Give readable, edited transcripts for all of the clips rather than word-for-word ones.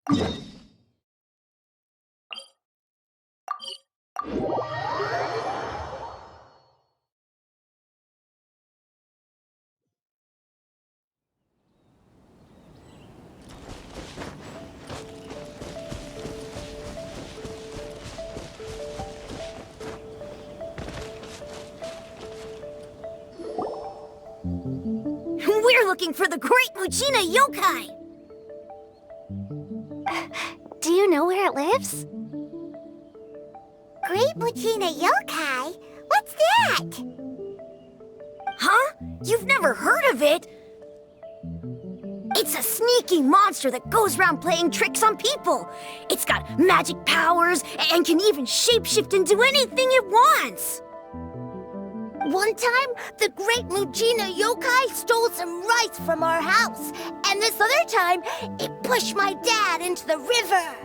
We're looking for the Great Mujina Yokai! Do you know where it lives? Great Mujina Yokai? What's that? Huh? You've never heard of it? It's a sneaky monster that goes around playing tricks on people. It's got magic powers and can even shapeshift into anything it wants. One time, the Great Mujina Yokai stole some rice from our house. And this other time, it pushed my dad into the river.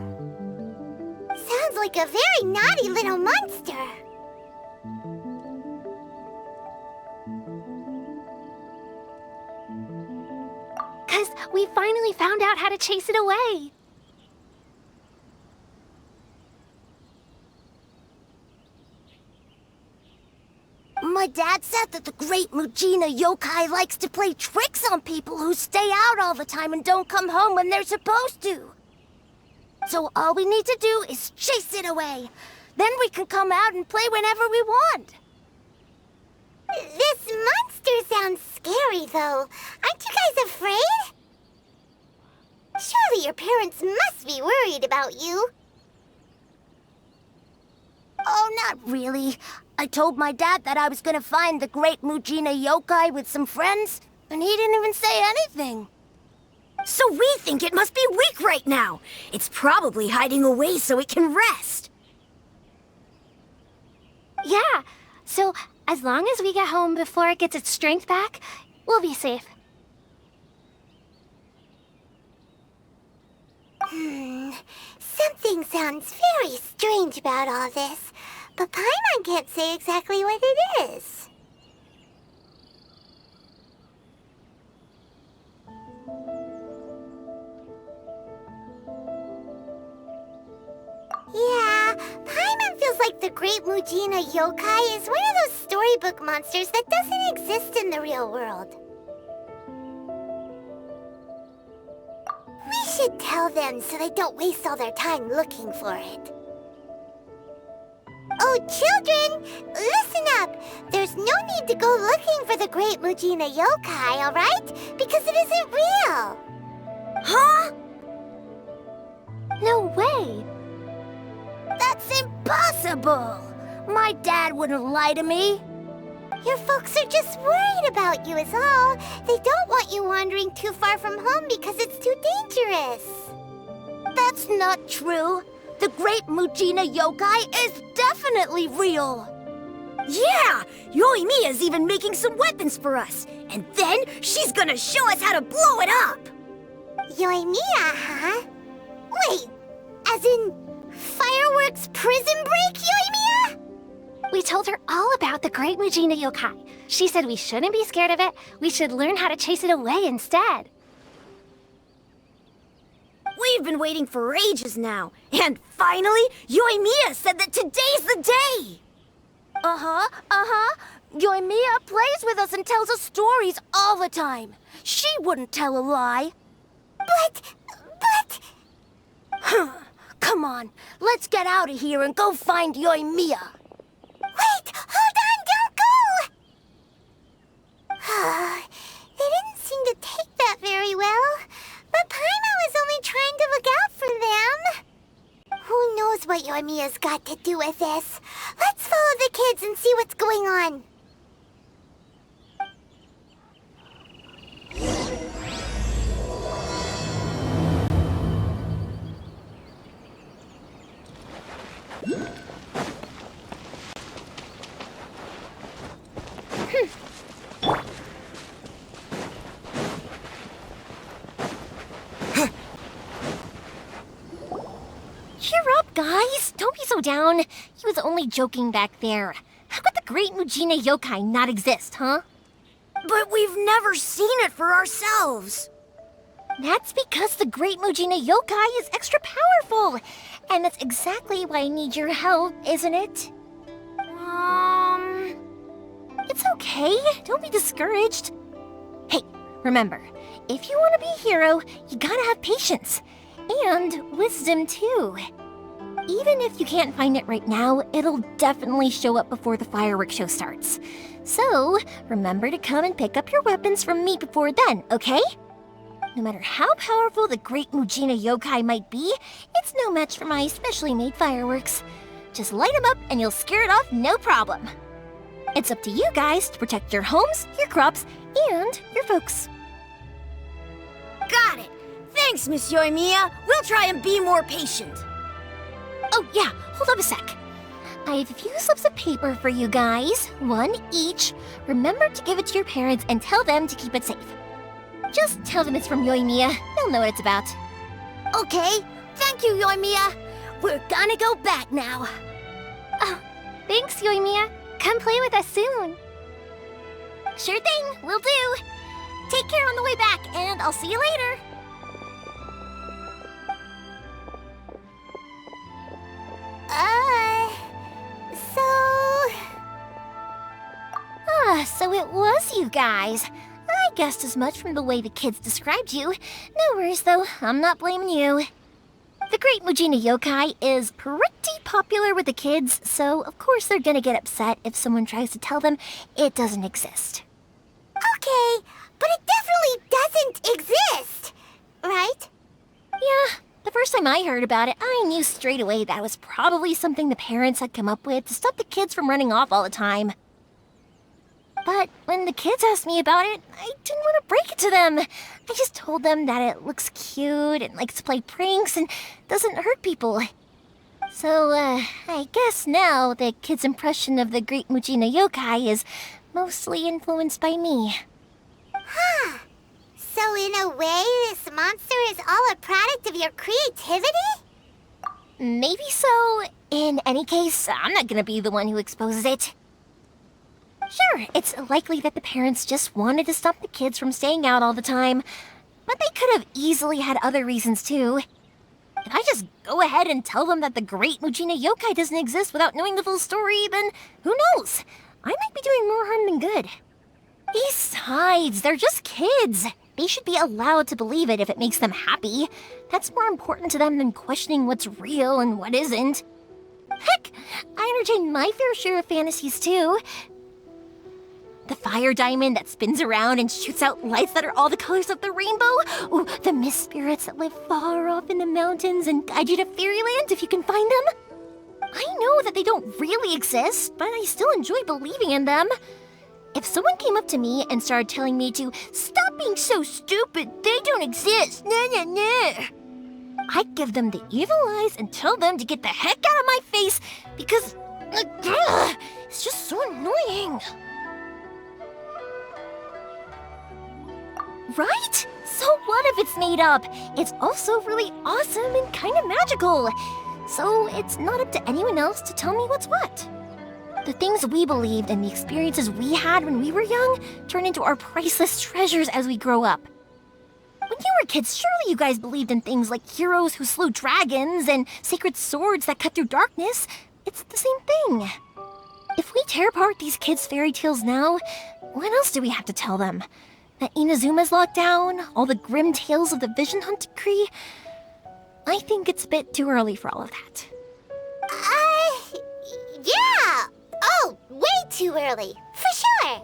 Sounds like a very naughty little monster. Because we finally found out how to chase it away. My dad said that the Great Mujina Yokai likes to play tricks on people who stay out all the time and don't come home when they're supposed to. So all we need to do is chase it away. Then we can come out and play whenever we want. This monster sounds scary, though. Aren't you guys afraid? Surely your parents must be worried about you. Oh, not really. I told my dad that I was gonna find the Great Mujina Yokai with some friends, and he didn't even say anything. So we think it must be weak right now. It's probably hiding away so it can rest. Yeah, so as long as we get home before it gets its strength back, we'll be safe. Something sounds very strange about all this, but Paimon can't say exactly what it is. Yeah, Paimon feels like the Great Mujina Yokai is one of those storybook monsters that doesn't exist in the real world. We should tell them so they don't waste all their time looking for it. Oh, children, listen up. There's no need to go looking for the Great Mujina Yokai, all right? Because it isn't real. Huh? No way! That's impossible. My dad wouldn't lie to me. Your folks are just worried about you is all. They don't want you wandering too far from home because it's too dangerous. That's not true. The Great Mujina Yokai is definitely real. Yeah! Yoimiya's even making some weapons for us. And then she's gonna show us how to blow it up! Yoimiya, huh? Wait, as in fireworks prison break, Yoimiya? We told her all about the Great Mujina Yokai. She said we shouldn't be scared of it. We should learn how to chase it away instead. We've been waiting for ages now. And finally, Yoimiya said that today's the day! Yoimiya plays with us and tells us stories all the time. She wouldn't tell a lie. But... Come on, let's get out of here and go find Yoimiya. Wait, hold on, don't go! They didn't seem to take that very well. But Paimon was only trying to look out for them. Who knows what Yoimiya's got to do with this? Let's follow the kids and see what's going on. Cheer up, guys! Don't be so down. He was only joking back there. How could the Great Mujina Yokai not exist, huh? But we've never seen it for ourselves. That's because the Great Mujina Yokai is extra powerful. And that's exactly why I need your help, isn't it? It's okay. Don't be discouraged. Hey, remember, if you want to be a hero, you gotta have patience. And wisdom, too. Even if you can't find it right now, it'll definitely show up before the fireworks show starts. So, remember to come and pick up your weapons from me before then, okay? No matter how powerful the Great Mujina Yokai might be, it's no match for my specially made fireworks. Just light them up and you'll scare it off no problem. It's up to you guys to protect your homes, your crops, and your folks. Got it. Thanks, Miss Yoimiya. We'll try and be more patient. Oh yeah, hold up a sec. I have a few slips of paper for you guys, one each. Remember to give it to your parents and tell them to keep it safe. Just tell them it's from Yoimiya. They'll know what it's about. Okay. Thank you, Yoimiya. We're gonna go back now. Oh, thanks, Yoimiya. Come play with us soon. Sure thing, will do. Take care on the way back, and I'll see you later. So it was you guys. I guessed as much from the way the kids described you. No worries, though. I'm not blaming you. The Great Mujina Yokai is pretty popular with the kids, so of course they're gonna get upset if someone tries to tell them it doesn't exist. Okay, but it definitely doesn't exist, right? Yeah, the first time I heard about it, I knew straight away that was probably something the parents had come up with to stop the kids from running off all the time. But when the kids asked me about it, I didn't want to break it to them. I just told them that it looks cute and likes to play pranks and doesn't hurt people. So, I guess now the kids' impression of the Great Mujina Yokai is mostly influenced by me. Huh. So in a way, this monster is all a product of your creativity? Maybe so. In any case, I'm not gonna be the one who exposes it. Sure, it's likely that the parents just wanted to stop the kids from staying out all the time, but they could have easily had other reasons too. If I just go ahead and tell them that the Great Mujina Yokai doesn't exist without knowing the full story, then who knows? I might be doing more harm than good. Besides, they're just kids. They should be allowed to believe it if it makes them happy. That's more important to them than questioning what's real and what isn't. Heck, I entertain my fair share of fantasies too. The fire diamond that spins around and shoots out lights that are all the colors of the rainbow. Ooh, the mist spirits that live far off in the mountains and guide you to fairyland if you can find them. I know that they don't really exist, but I still enjoy believing in them. If someone came up to me and started telling me to stop being so stupid, they don't exist, I'd give them the evil eyes and tell them to get the heck out of my face because it's just so annoying. Right? So what if it's made up? It's also really awesome and kind of magical. So it's not up to anyone else to tell me what's what. The things we believed and the experiences we had when we were young turn into our priceless treasures as we grow up. When you were kids, surely you guys believed in things like heroes who slew dragons and sacred swords that cut through darkness. It's the same thing. If we tear apart these kids' fairy tales now, what else do we have to tell them? That Inazuma's locked down, all the grim tales of the Vision Hunt decree. I think it's a bit too early for all of that. Yeah! Oh, way too early, for sure!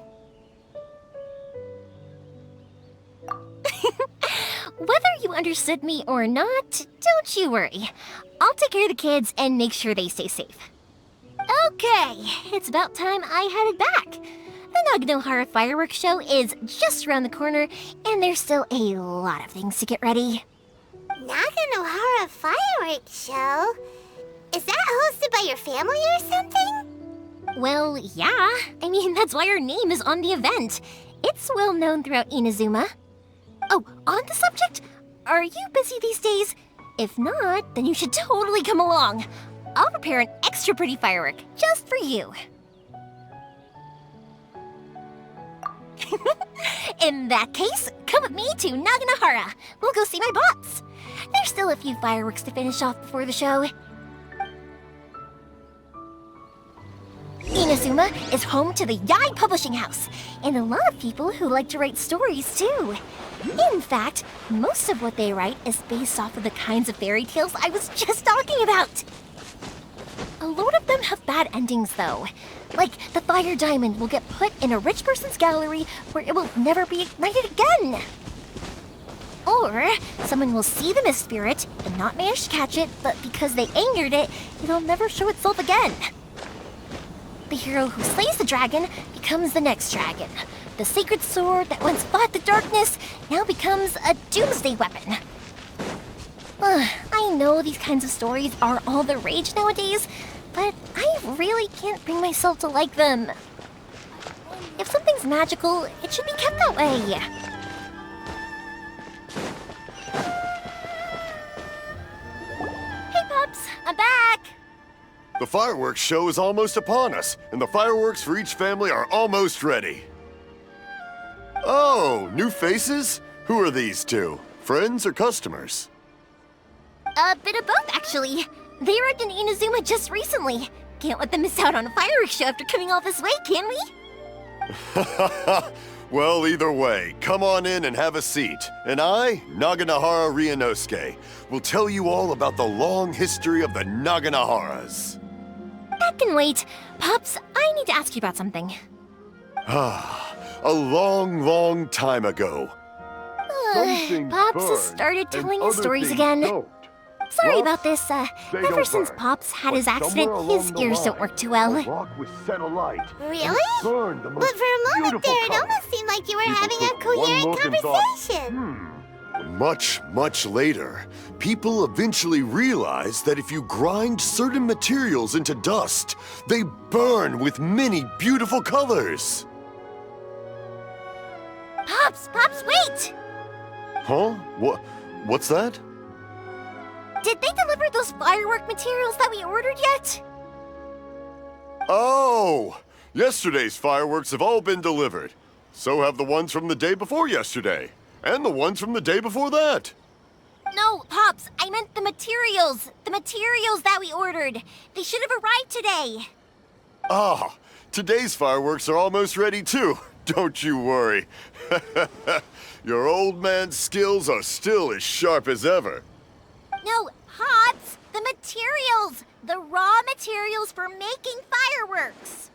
Whether you understood me or not, don't you worry. I'll take care of the kids and make sure they stay safe. Okay, it's about time I headed back. The Naganohara fireworks show is just around the corner, and there's still a lot of things to get ready. Naganohara fireworks show? Is that hosted by your family or something? Well, yeah. I mean, that's why our name is on the event. It's well known throughout Inazuma. Oh, on the subject, are you busy these days? If not, then you should totally come along. I'll prepare an extra pretty firework just for you. In that case, come come with me to Naganohara. We'll go see my boss. There's still a few fireworks to finish off before the show. Inazuma is home to the Yai Publishing House, and a lot of people who like to write stories too. In fact, most of what they write is based off of the kinds of fairy tales I was just talking about. A lot of them have bad endings though. Like the fire diamond will get put in a rich person's gallery where it will never be ignited again. Or someone will see the mist spirit and not manage to catch it, but because they angered it, it'll never show itself again. The hero who slays the dragon becomes the next dragon. The sacred sword that once fought the darkness now becomes a doomsday weapon. I know these kinds of stories are all the rage nowadays, but I really can't bring myself to like them. If something's magical, it should be kept that way. Hey, Pops, I'm back! The fireworks show is almost upon us, and the fireworks for each family are almost ready. Oh, new faces? Who are these two? Friends or customers? A bit of both, actually. They arrived in Inazuma just recently. Can't let them miss out on a fireworks show after coming all this way, can we? Well, either way, come on in and have a seat. And I, Naganohara Ryunosuke, will tell you all about the long history of the Naganoharas. That can wait. Pops, I need to ask you about something. A long, long time ago. Pops has started telling his stories again. Sorry about this. Ever since Pops had his accident, his ears don't work too well. Really? But for a moment there, it almost seemed like you were having a coherent conversation. Much, much later, people eventually realized that if you grind certain materials into dust, they burn with many beautiful colors. Pops, wait! Huh? What's that? Did they deliver those firework materials that we ordered yet? Oh! Yesterday's fireworks have all been delivered. So have the ones from the day before yesterday. And the ones from the day before that. No, Pops, I meant the materials. The materials that we ordered. They should have arrived today. Ah, today's fireworks are almost ready too. Don't you worry. Your old man's skills are still as sharp as ever. No, Pops, the materials. The raw materials for making fireworks.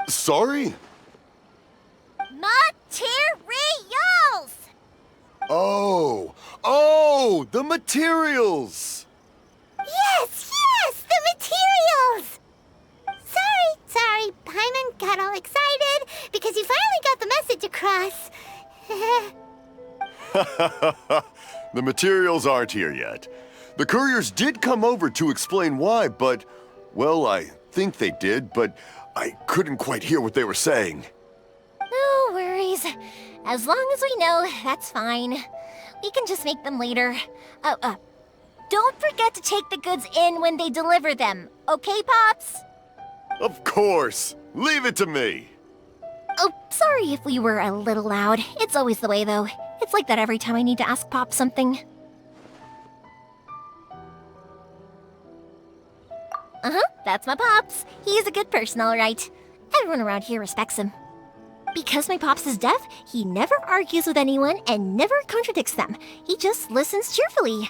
Sorry? Materials! Oh, the materials! Yes, the materials! Sorry, Paimon got all excited because you finally got the message across. The materials aren't here yet. The couriers did come over to explain why, but, well, I think they did, but I couldn't quite hear what they were saying. No worries. As long as we know, that's fine. We can just make them later. Don't forget to take the goods in when they deliver them, okay, Pops? Of course. Leave it to me. Oh, sorry if we were a little loud. It's always the way, though. It's like that every time I need to ask Pop something. That's my Pops. He's a good person, all right. Everyone around here respects him. Because my Pops is deaf, he never argues with anyone and never contradicts them. He just listens cheerfully.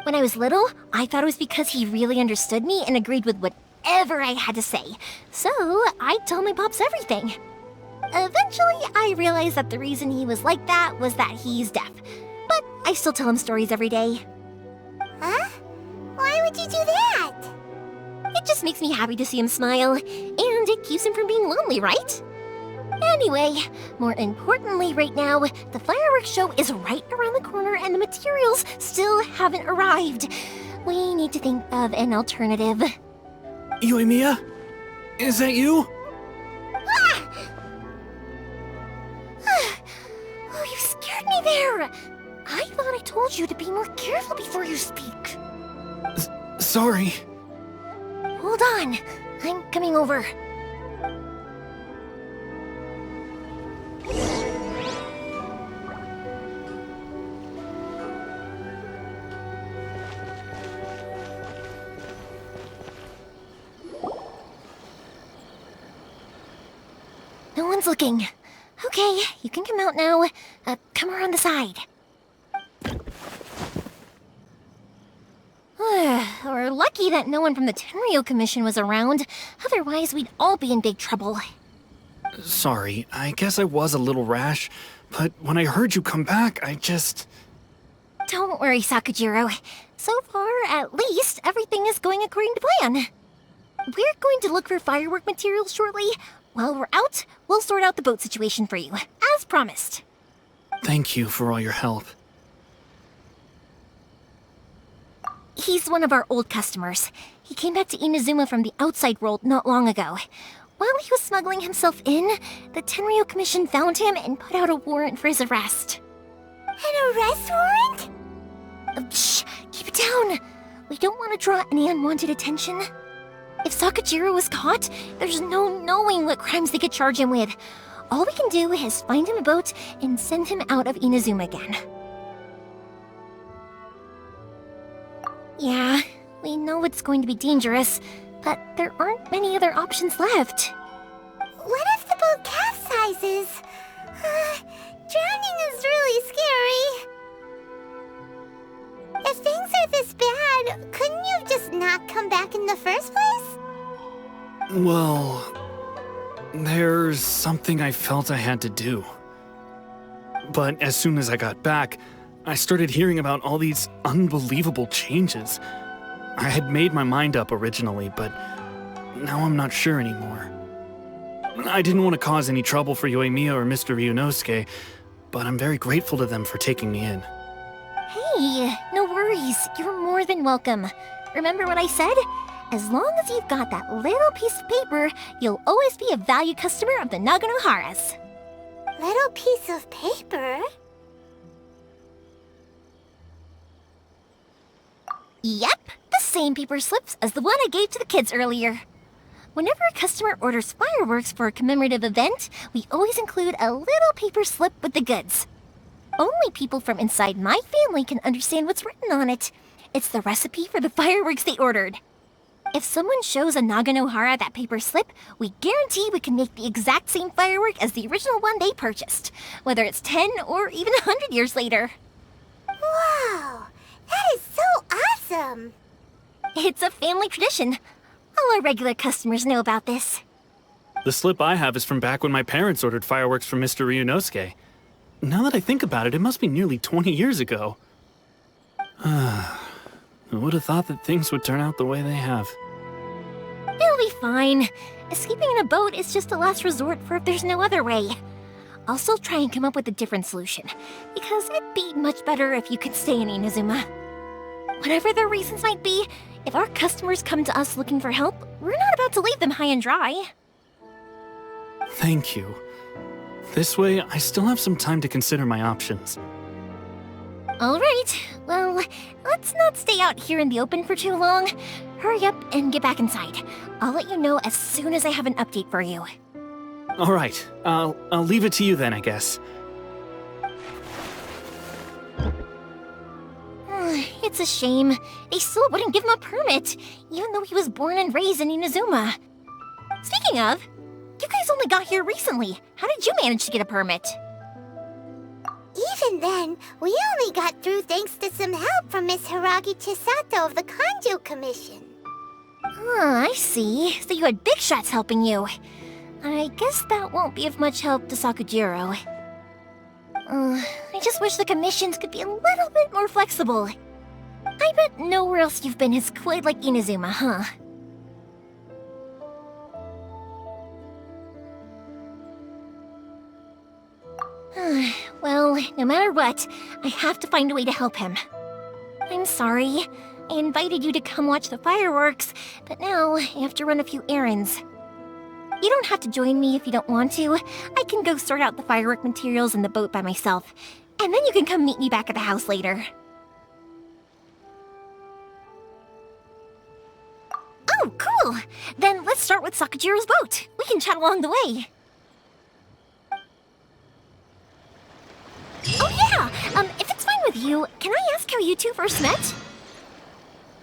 When I was little, I thought it was because he really understood me and agreed with whatever I had to say. So, I'd tell my Pops everything. Eventually, I realized that the reason he was like that was that he's deaf. But I still tell him stories every day. Huh? Why would you do that? It just makes me happy to see him smile, and it keeps him from being lonely, right? Anyway, more importantly right now, the fireworks show is right around the corner and the materials still haven't arrived. We need to think of an alternative. Yoimiya? Is that you? Oh, you scared me there! I thought I told you to be more careful before you speak. Sorry. Hold on, I'm coming over. everyone's looking. Okay, you can come out now. Come around the side. We're lucky that no one from the Tenryo Commission was around. Otherwise, we'd all be in big trouble. Sorry, I guess I was a little rash, but when I heard you come back, I just... Don't worry, Sakujiro. So far, at least, everything is going according to plan. We're going to look for firework materials shortly. While we're out, we'll sort out the boat situation for you, as promised. Thank you for all your help. He's one of our old customers. He came back to Inazuma from the outside world not long ago. While he was smuggling himself in, the Tenryo Commission found him and put out a warrant for his arrest. An arrest warrant? Shh! Keep it down! We don't want to draw any unwanted attention. If Sakujiro was caught, there's no knowing what crimes they could charge him with. All we can do is find him a boat and send him out of Inazuma again. Yeah, we know it's going to be dangerous, but there aren't many other options left. What if the boat capsizes? Drowning is really scary. If things are this bad, couldn't you just not come back in the first place? Well, there's something I felt I had to do. But as soon as I got back, I started hearing about all these unbelievable changes. I had made my mind up originally, but now I'm not sure anymore. I didn't want to cause any trouble for Yoimiya or Mr. Ryunosuke, but I'm very grateful to them for taking me in. Hey, no worries. You're more than welcome. Remember what I said? As long as you've got that little piece of paper, you'll always be a valued customer of the Naganoharas. Little piece of paper? Yep, the same paper slips as the one I gave to the kids earlier. Whenever a customer orders fireworks for a commemorative event, we always include a little paper slip with the goods. Only people from inside my family can understand what's written on it. It's the recipe for the fireworks they ordered. If someone shows a Naganohara that paper slip, we guarantee we can make the exact same firework as the original one they purchased, whether it's 10 or even 100 years later. Wow, that is so awesome! It's a family tradition. All our regular customers know about this. The slip I have is from back when my parents ordered fireworks from Mr. Ryunosuke. Now that I think about it, it must be nearly 20 years ago. I would have thought that things would turn out the way they have. It'll be fine. Escaping in a boat is just a last resort for if there's no other way. I'll still try and come up with a different solution, because it'd be much better if you could stay in Inazuma. Whatever their reasons might be, if our customers come to us looking for help, we're not about to leave them high and dry. Thank you. This way, I still have some time to consider my options. All right, well, let's not stay out here in the open for too long. Hurry up and get back inside. I'll let you know as soon as I have an update for you. All right, I'll leave it to you then, I guess. It's a shame. They still wouldn't give him a permit, even though he was born and raised in Inazuma. Speaking of, you guys only got here recently. How did you manage to get a permit? Even then, we only got through thanks to some help from Miss Hiragi Chisato of the Kanjo Commission. Oh, I see. So you had big shots helping you. I guess that won't be of much help to Sakujiro. I just wish the commissions could be a little bit more flexible. I bet nowhere else you've been is quite like Inazuma, huh? Well, no matter what, I have to find a way to help him. I'm sorry. I invited you to come watch the fireworks, but now I have to run a few errands. You don't have to join me if you don't want to. I can go sort out the firework materials in the boat by myself, and then you can come meet me back at the house later. Oh, cool! Then let's start with Sakujiro's boat. We can chat along the way. Oh yeah! If it's fine with you, can I ask how you two first met?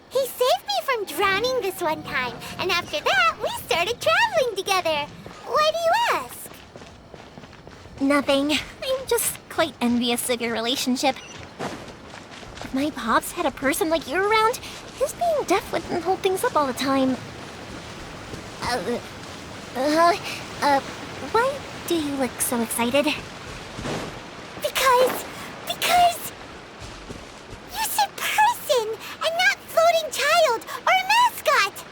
He saved me from drowning this one time, and after that, we started traveling together. Why do you ask? Nothing. I'm just quite envious of your relationship. If my pops had a person like you around, his being deaf wouldn't hold things up all the time. Why do you look so excited? Because you said person and not floating child or a mascot.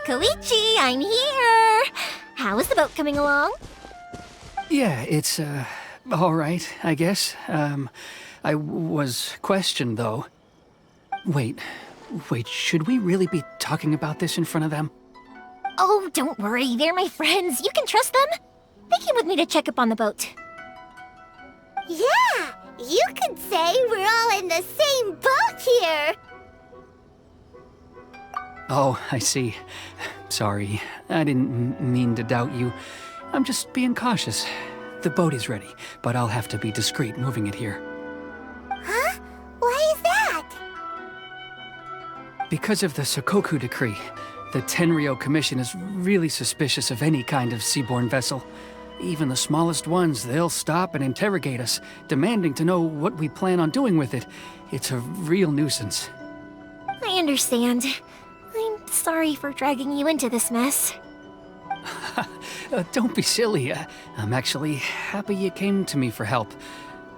Koichi, I'm here! How is the boat coming along? Yeah, it's, all right, I guess. I was questioned, though. Wait, should we really be talking about this in front of them? Oh, don't worry, they're my friends. You can trust them. They came with me to check up on the boat. Yeah, you could say we're all in the same boat here. Oh, I see. Sorry, I didn't mean to doubt you. I'm just being cautious. The boat is ready, but I'll have to be discreet moving it here. Huh? Why is that? Because of the Sokoku decree, the Tenryo Commission is really suspicious of any kind of seaborne vessel. Even the smallest ones, they'll stop and interrogate us, demanding to know what we plan on doing with it. It's a real nuisance. I understand. I'm sorry for dragging you into this mess. Don't be silly. I'm actually happy you came to me for help.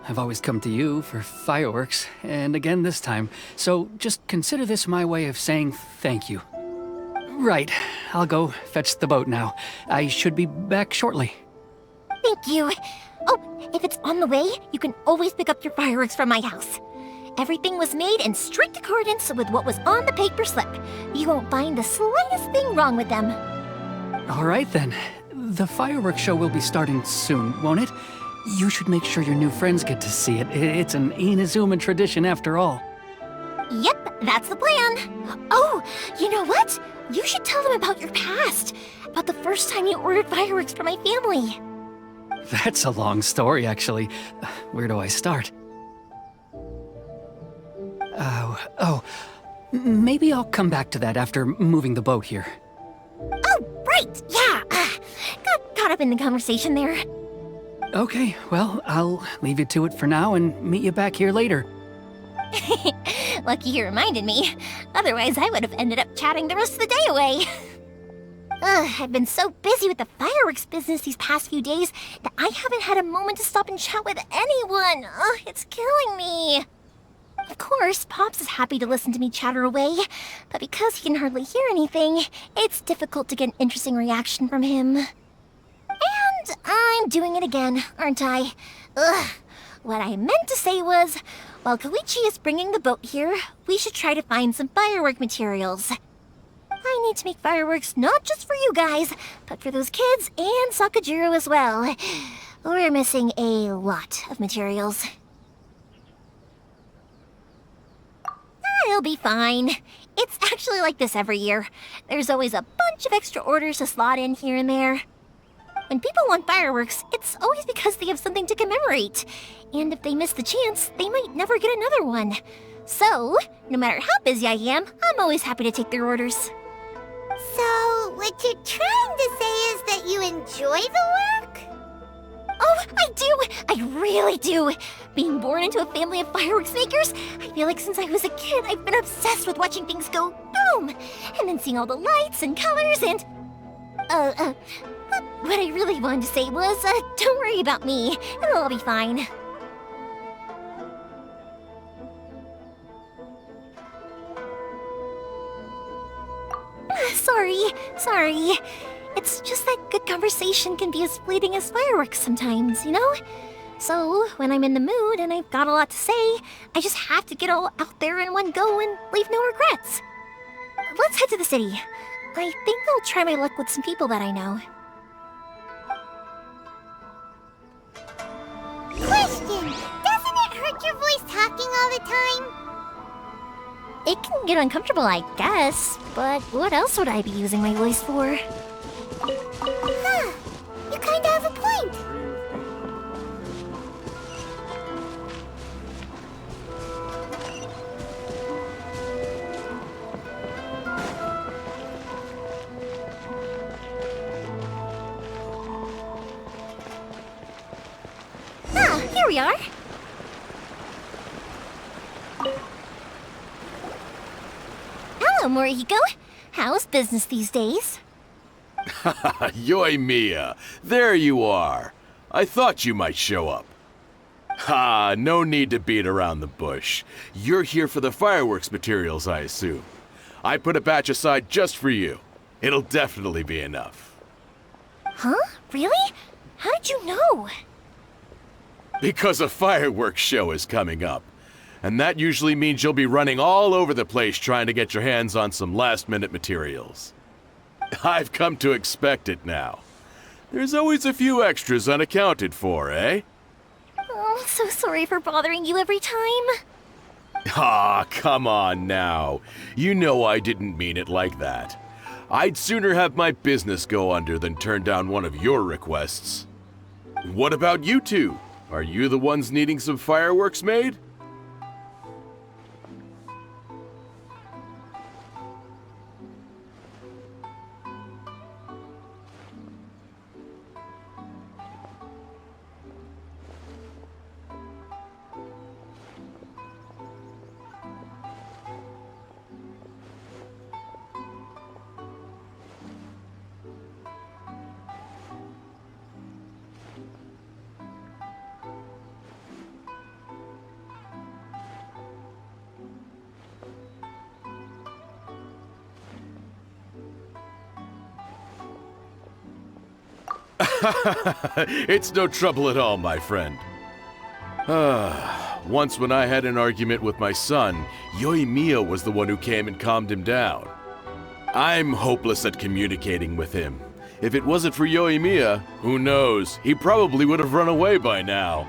I've always come to you for fireworks, and again this time. So just consider this my way of saying thank you. Right, I'll go fetch the boat now. I should be back shortly. Thank you. Oh, if it's on the way, you can always pick up your fireworks from my house. Everything was made in strict accordance with what was on the paper slip. You won't find the slightest thing wrong with them. All right then. The fireworks show will be starting soon, won't it? You should make sure your new friends get to see it. It's an Inazuma tradition after all. Yep, that's the plan. Oh, you know what? You should tell them about your past. About the first time you ordered fireworks for my family. That's a long story, actually. Where do I start? Maybe I'll come back to that after moving the boat here. Oh, right, yeah. Got caught up in the conversation there. Okay, well, I'll leave you to it for now and meet you back here later. Lucky you reminded me. Otherwise, I would have ended up chatting the rest of the day away. I've been so busy with the fireworks business these past few days that I haven't had a moment to stop and chat with anyone. It's killing me. Of course, Pops is happy to listen to me chatter away, but because he can hardly hear anything, it's difficult to get an interesting reaction from him. And I'm doing it again, aren't I? What I meant to say was, while Koichi is bringing the boat here, we should try to find some firework materials. I need to make fireworks not just for you guys, but for those kids and Sakajiro as well. We're missing a lot of materials. It'll be fine. It's actually like this every year. There's always a bunch of extra orders to slot in here and there. When people want fireworks, it's always because they have something to commemorate. And if they miss the chance, they might never get another one. So, no matter how busy I am, I'm always happy to take their orders. So, what you're trying to say is that you enjoy the work? Oh, I do! I really do! Being born into a family of fireworks makers, I feel like since I was a kid, I've been obsessed with watching things go boom! And then seeing all the lights and colors and... What I really wanted to say was, don't worry about me. It'll all be fine. Sorry. It's just that good conversation can be as fleeting as fireworks sometimes, you know? So, when I'm in the mood and I've got a lot to say, I just have to get all out there in one go and leave no regrets. Let's head to the city. I think I'll try my luck with some people that I know. Question! Doesn't it hurt your voice talking all the time? It can get uncomfortable, I guess, but what else would I be using my voice for? Huh. You kinda have a point. we are. Hello, Morihiko. How's business these days? Yoi Mia, there you are. I thought you might show up. Ha, no need to beat around the bush. You're here for the fireworks materials, I assume. I put a batch aside just for you. It'll definitely be enough. Huh? Really? How did you know? Because a fireworks show is coming up. And that usually means you'll be running all over the place trying to get your hands on some last-minute materials. I've come to expect it now. There's always a few extras unaccounted for, eh? Oh, so sorry for bothering you every time. Ah, come on now. You know I didn't mean it like that. I'd sooner have my business go under than turn down one of your requests. What about you two? Are you the ones needing some fireworks made? It's no trouble at all, my friend. Once when I had an argument with my son, Yoimiya was the one who came and calmed him down. I'm hopeless at communicating with him. If it wasn't for Yoimiya, who knows, he probably would have run away by now.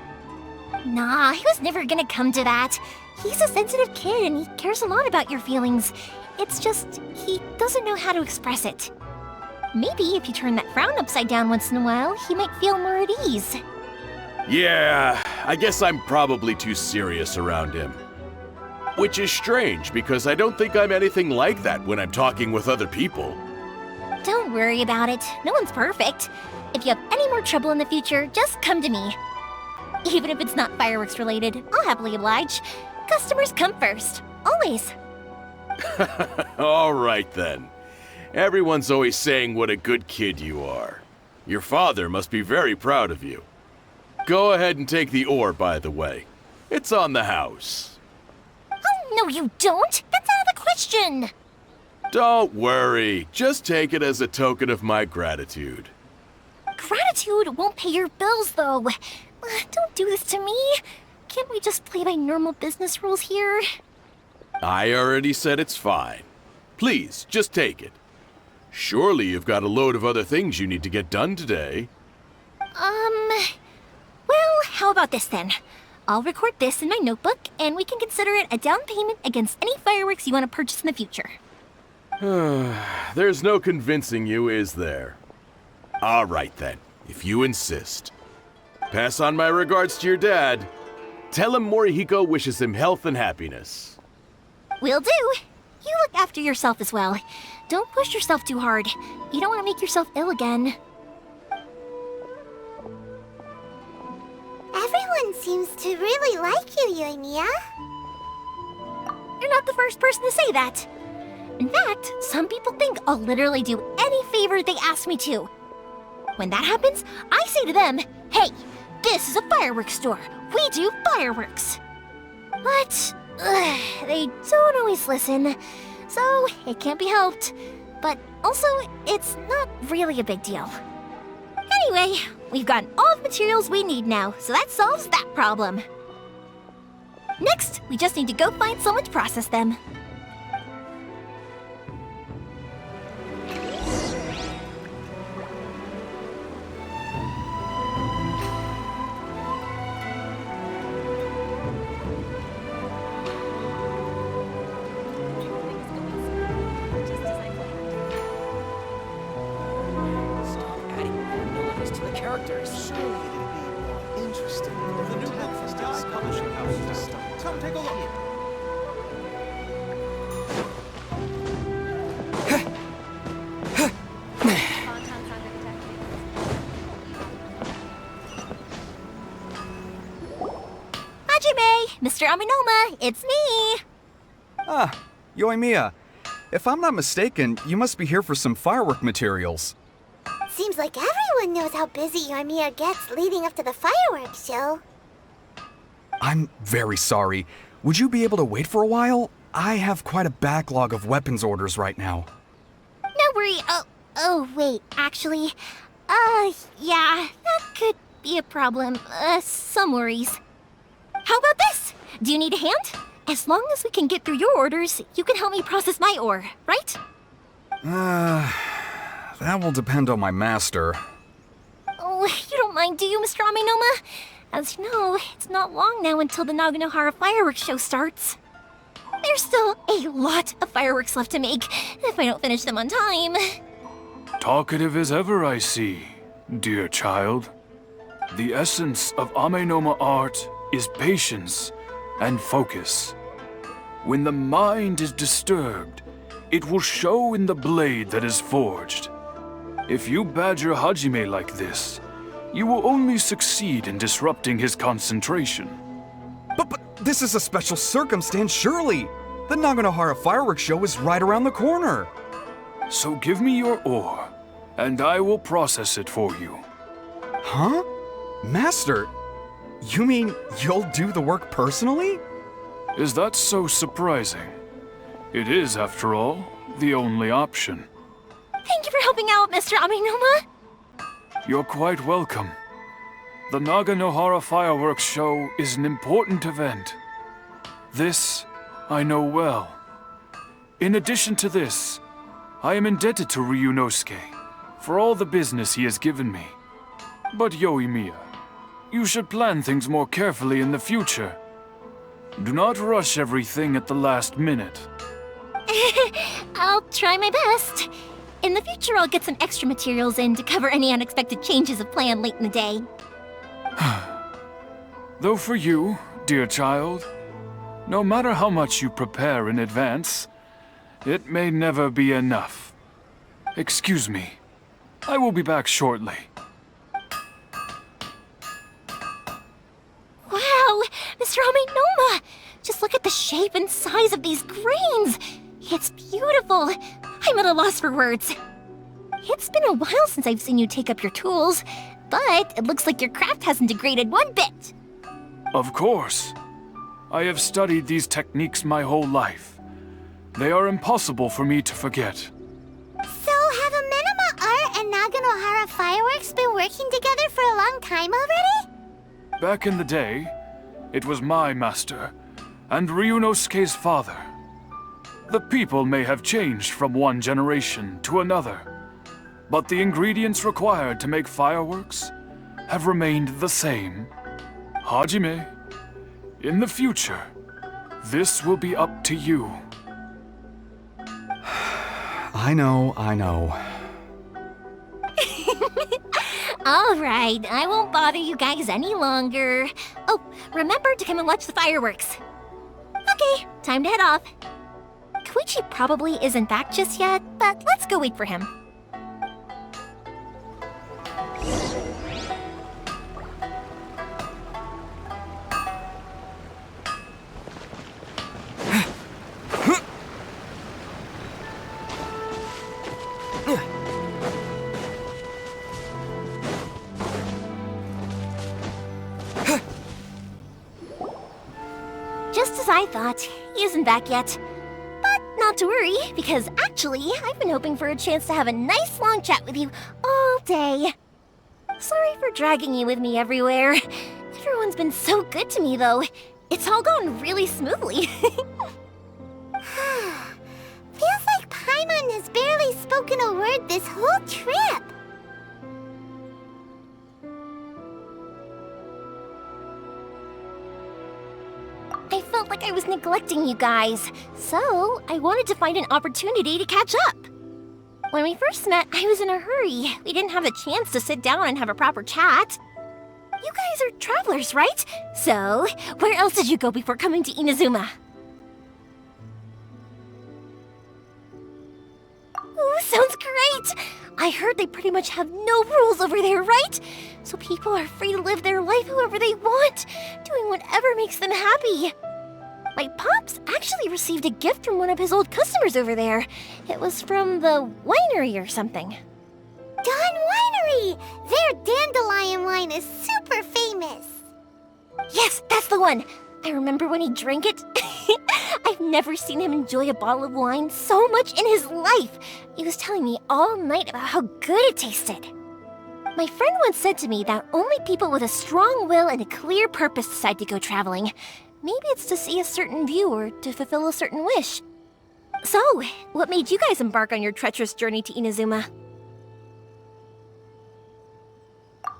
Nah, he was never gonna come to that. He's a sensitive kid and he cares a lot about your feelings. It's just, he doesn't know how to express it. Maybe if you turn that frown upside down once in a while, he might feel more at ease. Yeah, I guess I'm probably too serious around him. Which is strange, because I don't think I'm anything like that when I'm talking with other people. Don't worry about it. No one's perfect. If you have any more trouble in the future, just come to me. Even if it's not fireworks related, I'll happily oblige. Customers come first. Always. All right then. Everyone's always saying what a good kid you are. Your father must be very proud of you. Go ahead and take the ore, by the way. It's on the house. Oh, no you don't! That's out of the question! Don't worry. Just take it as a token of my gratitude. Gratitude won't pay your bills, though. Don't do this to me. Can't we just play by normal business rules here? I already said it's fine. Please, just take it. Surely you've got a load of other things you need to get done today. Well, how about this then? I'll record this in my notebook, and we can consider it a down payment against any fireworks you want to purchase in the future. There's no convincing you, is there? All right then, if you insist. Pass on my regards to your dad. Tell him Morihiko wishes him health and happiness. Will do. You look after yourself as well. Don't push yourself too hard. You don't want to make yourself ill again. Everyone seems to really like you, Yoimiya. You're not the first person to say that. In fact, some people think I'll literally do any favor they ask me to. When that happens, I say to them, hey, this is a fireworks store. We do fireworks. But they don't always listen, so it can't be helped. But also, it's not really a big deal. Anyway, we've gotten all the materials we need now, so that solves that problem. Next, we just need to go find someone to process them. Mr. Aminoma, it's me! Ah, Yoimiya. If I'm not mistaken, you must be here for some firework materials. Seems like everyone knows how busy Yoimiya gets leading up to the fireworks show. I'm very sorry. Would you be able to wait for a while? I have quite a backlog of weapons orders right now. No worry. Oh, wait, actually. Yeah, that could be a problem. Some worries. How about this? Do you need a hand? As long as we can get through your orders, you can help me process my ore, right? That will depend on my master. Oh, you don't mind, do you, Mr. Aminoma? As you know, it's not long now until the Naganohara fireworks show starts. There's still a lot of fireworks left to make, if I don't finish them on time. Talkative as ever, I see, dear child. The essence of Amenoma art is patience and focus. When the mind is disturbed, it will show in the blade that is forged. If you badger Hajime like this, you will only succeed in disrupting his concentration. But this is a special circumstance, surely! The Naganohara fireworks show is right around the corner! So give me your ore, and I will process it for you. Huh? Master, you mean you'll do the work personally? Is that so surprising? It is, after all, the only option. Thank you for helping out, Mr. Aminoma. You're quite welcome. The Naganohara fireworks show is an important event. This I know well. In addition to this, I am indebted to Ryunosuke for all the business he has given me. But Yoimiya, you should plan things more carefully in the future. Do not rush everything at the last minute. I'll try my best. In the future, I'll get some extra materials in to cover any unexpected changes of plan late in the day. Though for you, dear child, no matter how much you prepare in advance, it may never be enough. Excuse me. I will be back shortly. Wow, Mr. Aminoma! Just look at the shape and size of these grains! It's beautiful! I'm at a loss for words. It's been a while since I've seen you take up your tools, but it looks like your craft hasn't degraded one bit. Of course. I have studied these techniques my whole life. They are impossible for me to forget. So have Amenoma Art and Naganohara Fireworks been working together for a long time already? Back in the day, it was my master and Ryunosuke's father. The people may have changed from one generation to another, but the ingredients required to make fireworks have remained the same. Hajime, in the future, this will be up to you. I know. All right, I won't bother you guys any longer. Oh, remember to come and watch the fireworks. Okay, time to head off. Koichi probably isn't back just yet, but let's go wait for him. Just as I thought, he isn't back yet. But not to worry, because actually, I've been hoping for a chance to have a nice long chat with you all day. Sorry for dragging you with me everywhere. Everyone's been so good to me, though. It's all gone really smoothly. Feels like Paimon has barely spoken a word this whole trip. I felt like I was neglecting you guys, so I wanted to find an opportunity to catch up. When we first met, I was in a hurry. We didn't have a chance to sit down and have a proper chat. You guys are travelers, right? So, where else did you go before coming to Inazuma? Ooh, sounds great! I heard they pretty much have no rules over there, right? So people are free to live their life however they want, doing whatever makes them happy. My pops actually received a gift from one of his old customers over there. It was from the winery or something. Dawn Winery! Their dandelion wine is super famous. Yes, that's the one. I remember when he drank it. I've never seen him enjoy a bottle of wine so much in his life. He was telling me all night about how good it tasted. My friend once said to me that only people with a strong will and a clear purpose decide to go traveling. Maybe it's to see a certain view or to fulfill a certain wish. So, what made you guys embark on your treacherous journey to Inazuma?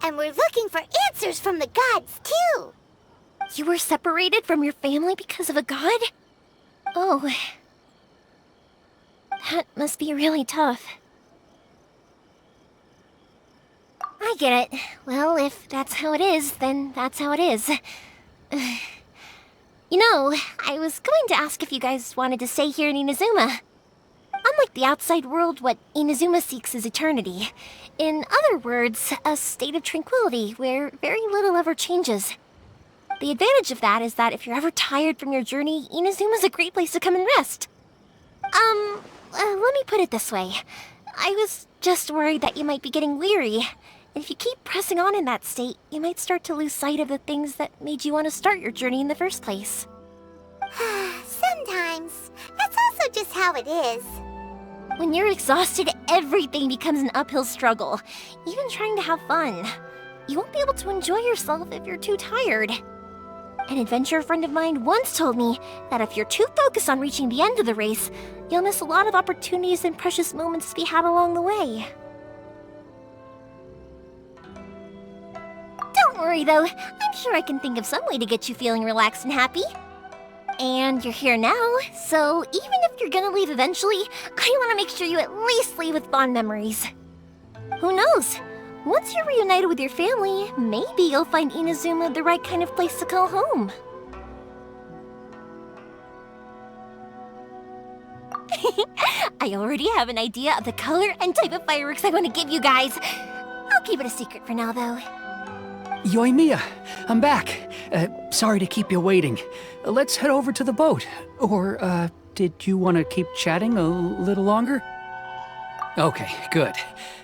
And we're looking for answers from the gods, too. You were separated from your family because of a god? Oh. That must be really tough. I get it. Well, if that's how it is, then that's how it is. You know, I was going to ask if you guys wanted to stay here in Inazuma. Unlike the outside world, what Inazuma seeks is eternity. In other words, a state of tranquility where very little ever changes. The advantage of that is that if you're ever tired from your journey, Inazuma's a great place to come and rest. Let me put it this way. I was just worried that you might be getting weary. And if you keep pressing on in that state, you might start to lose sight of the things that made you want to start your journey in the first place. Sometimes. That's also just how it is. When you're exhausted, everything becomes an uphill struggle. Even trying to have fun. You won't be able to enjoy yourself if you're too tired. An adventurer friend of mine once told me that if you're too focused on reaching the end of the race, you'll miss a lot of opportunities and precious moments to be had along the way. Don't worry though, I'm sure I can think of some way to get you feeling relaxed and happy. And you're here now, so even if you're gonna leave eventually, I want to make sure you at least leave with fond memories. Who knows? Once you're reunited with your family, maybe you'll find Inazuma the right kind of place to call home. I already have an idea of the color and type of fireworks I want to give you guys. I'll keep it a secret for now, though. Yoimiya, I'm back. Sorry to keep you waiting. Let's head over to the boat. Or, did you want to keep chatting a little longer? Okay, good.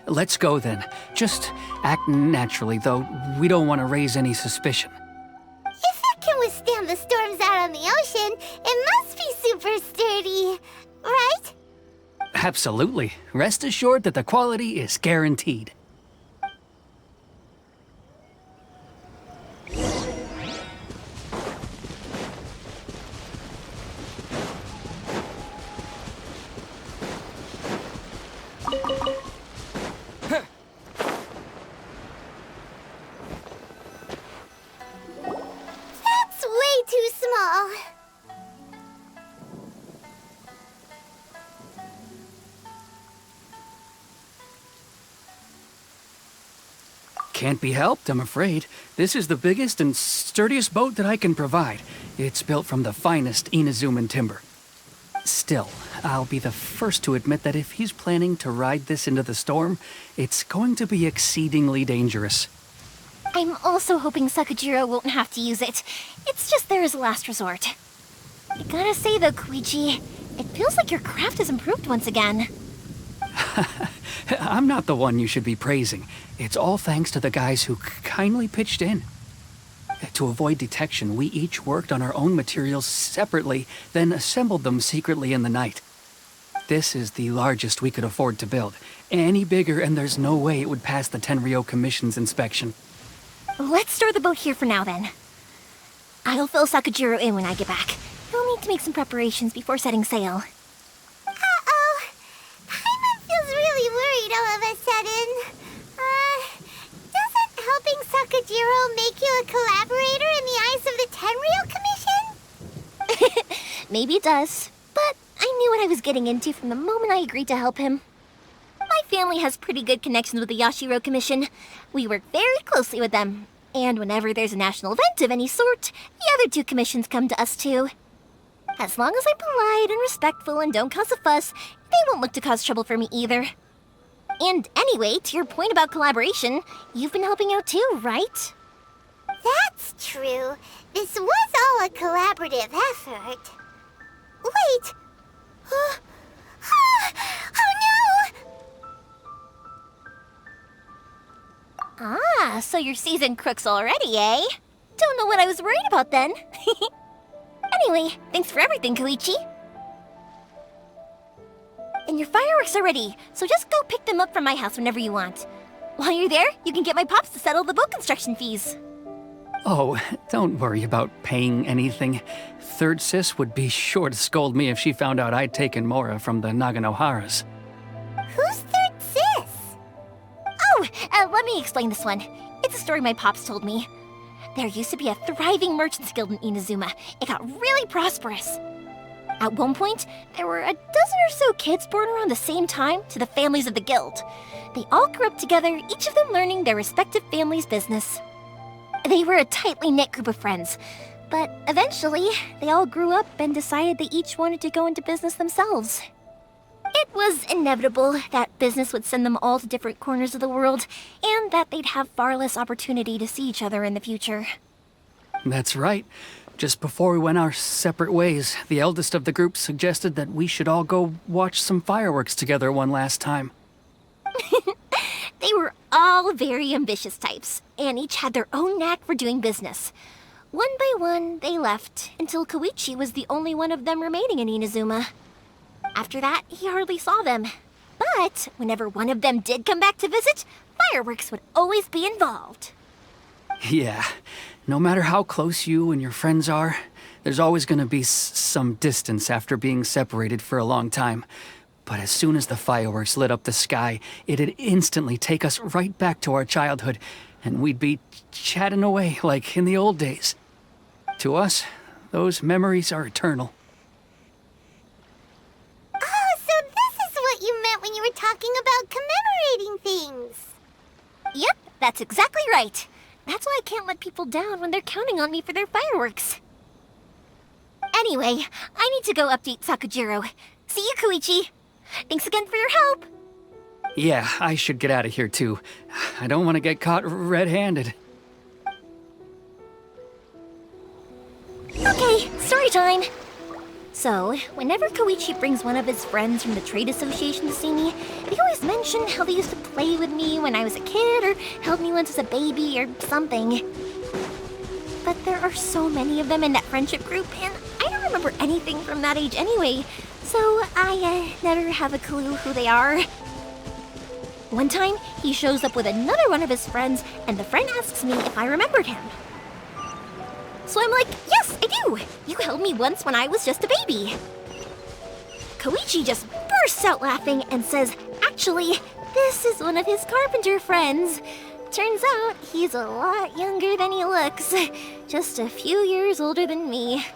Let's go then. Just act naturally, though we don't want to raise any suspicion. If it can withstand the storms out on the ocean, it must be super sturdy, right? Absolutely. Rest assured that the quality is guaranteed. That's way too small. Can't be helped, I'm afraid. This is the biggest and sturdiest boat that I can provide. It's built from the finest Inazuman timber. Still, I'll be the first to admit that if he's planning to ride this into the storm, it's going to be exceedingly dangerous. I'm also hoping Sakajiro won't have to use it. It's just there as a last resort. I gotta say though, Koichi, it feels like your craft has improved once again. I'm not the one you should be praising. It's all thanks to the guys who kindly pitched in. To avoid detection, we each worked on our own materials separately, then assembled them secretly in the night. This is the largest we could afford to build. Any bigger and there's no way it would pass the Tenryou Commission's inspection. Let's store the boat here for now then. I'll fill Sakajiro in when I get back. He'll need to make some preparations before setting sail. Uh-oh. Paimon feels really worried all of a sudden. Doesn't helping Sakajiro make you a collaborator in the eyes of the Tenryou Commission? Maybe it does, but I knew what I was getting into from the moment I agreed to help him. My family has pretty good connections with the Yashiro Commission. We work very closely with them. And whenever there's a national event of any sort, the other two commissions come to us too. As long as I'm polite and respectful and don't cause a fuss, they won't look to cause trouble for me either. And anyway, to your point about collaboration, you've been helping out too, right? that's true, this was all a collaborative effort. Wait! Oh no! Ah, so you're seasoned crooks already, eh? Don't know what I was worried about then. Anyway, thanks for everything, Koichi. And your fireworks are ready, so just go pick them up from my house whenever you want. While you're there, you can get my pops to settle the boat construction fees. Oh, don't worry about paying anything. Third Sis would be sure to scold me if she found out I'd taken Mora from the Naganoharas. Who's Third Sis? Oh, let me explain this one. It's a story my pops told me. There used to be a thriving merchants guild in Inazuma. It got really prosperous. At one point, there were a dozen or so kids born around the same time to the families of the guild. They all grew up together, each of them learning their respective family's business. They were a tightly knit group of friends, but eventually, they all grew up and decided they each wanted to go into business themselves. It was inevitable that business would send them all to different corners of the world, and that they'd have far less opportunity to see each other in the future. That's right. Just before we went our separate ways, the eldest of the group suggested that we should all go watch some fireworks together one last time. They were all very ambitious types, and each had their own knack for doing business. One by one, they left, until Koichi was the only one of them remaining in Inazuma. After that, he hardly saw them. But whenever one of them did come back to visit, fireworks would always be involved. Yeah, no matter how close you and your friends are, there's always gonna be some distance after being separated for a long time. But as soon as the fireworks lit up the sky, it'd instantly take us right back to our childhood, and we'd be chatting away like in the old days. To us, those memories are eternal. Oh, so this is what you meant when you were talking about commemorating things. Yep, that's exactly right. That's why I can't let people down when they're counting on me for their fireworks. Anyway, I need to go update Sakujiro. See you, Koichi. Thanks again for your help. Yeah, I should get out of here too. I don't want to get caught red-handed. Okay, story time. So, whenever Koichi brings one of his friends from the trade association to see me, they always mention how they used to play with me when I was a kid or held me once as a baby or something. But there are so many of them in that friendship group, and I don't remember anything from that age anyway, so I never have a clue who they are. One time, he shows up with another one of his friends, and the friend asks me if I remembered him. So I'm like, yes, I do! You held me once when I was just a baby. Koichi just bursts out laughing and says, actually, this is one of his carpenter friends. Turns out he's a lot younger than he looks. Just a few years older than me.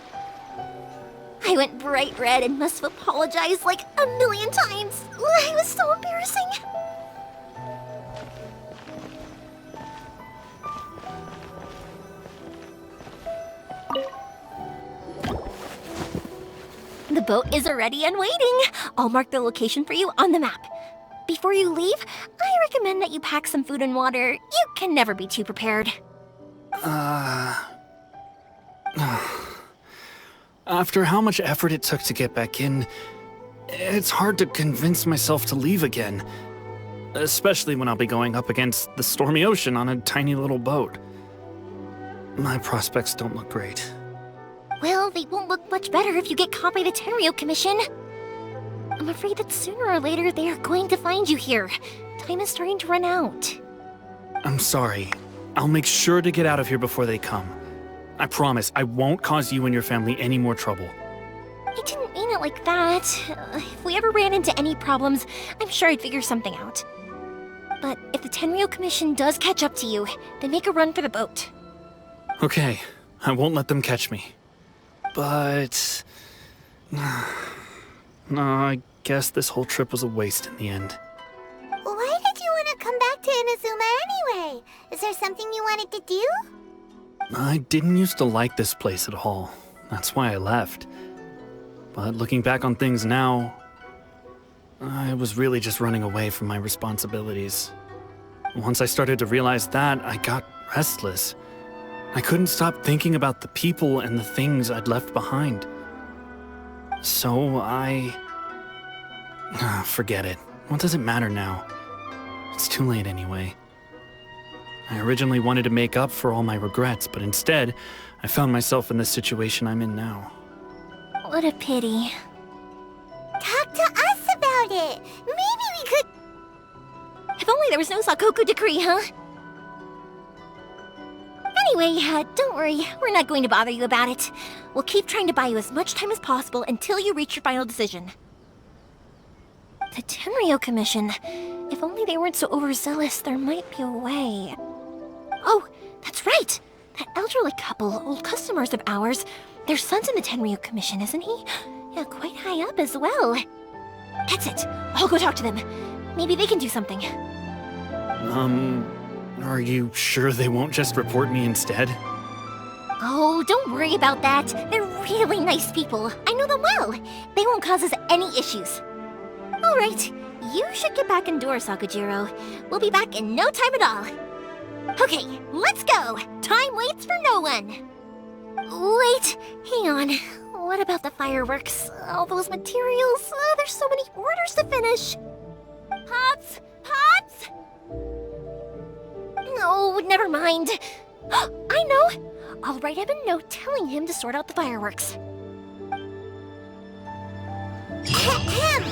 I went bright red and must have apologized like a million times. It was so embarrassing. The boat is ready and waiting. I'll mark the location for you on the map. Before you leave, I recommend that you pack some food and water. You can never be too prepared. After how much effort it took to get back in, it's hard to convince myself to leave again. Especially when I'll be going up against the stormy ocean on a tiny little boat. My prospects don't look great. Well, they won't look much better if you get caught by the Tenryou Commission. I'm afraid that sooner or later they are going to find you here. Time is starting to run out. I'm sorry. I'll make sure to get out of here before they come. I promise I won't cause you and your family any more trouble. I didn't mean it like that. If we ever ran into any problems, I'm sure I'd figure something out. But if the Tenryou Commission does catch up to you, then make a run for the boat. Okay, I won't let them catch me. But... no, I guess this whole trip was a waste in the end. Why did you want to come back to Inazuma anyway? Is there something you wanted to do? I didn't used to like this place at all. That's why I left. But looking back on things now, I was really just running away from my responsibilities. Once I started to realize that, I got restless. I couldn't stop thinking about the people and the things I'd left behind. So forget it. What does it matter now? It's too late anyway. I originally wanted to make up for all my regrets, but instead, I found myself in the situation I'm in now. What a pity. Talk to us about it. Maybe we could... If only there was no Sakoku decree, huh? Anyway, don't worry. We're not going to bother you about it. We'll keep trying to buy you as much time as possible until you reach your final decision. The Tenryo Commission. If only they weren't so overzealous, there might be a way. Oh, that's right! That elderly couple, old customers of ours, their son's in the Tenryo Commission, isn't he? Yeah, quite high up as well. That's it. I'll go talk to them. Maybe they can do something. Are you sure they won't just report me instead? Oh, don't worry about that. They're really nice people. I know them well. They won't cause us any issues. All right, you should get back indoors, Sakujiro. We'll be back in no time at all. Okay, let's go. Time waits for no one. Wait, hang on. What about the fireworks? All those materials? There's so many orders to finish. Pops! Pops! No, never mind. I know. I'll write him a note telling him to sort out the fireworks. Ahem!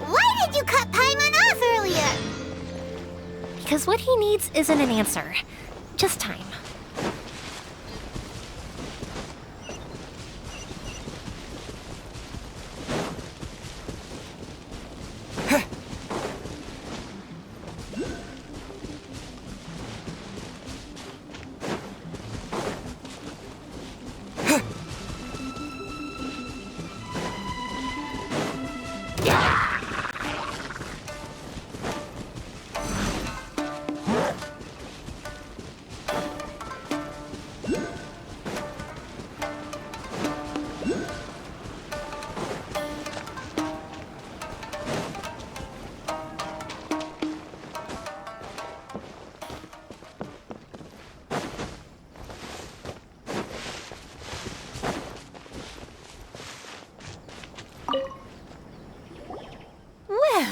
Why did you cut Paimon off earlier? Because what he needs isn't an answer, just time.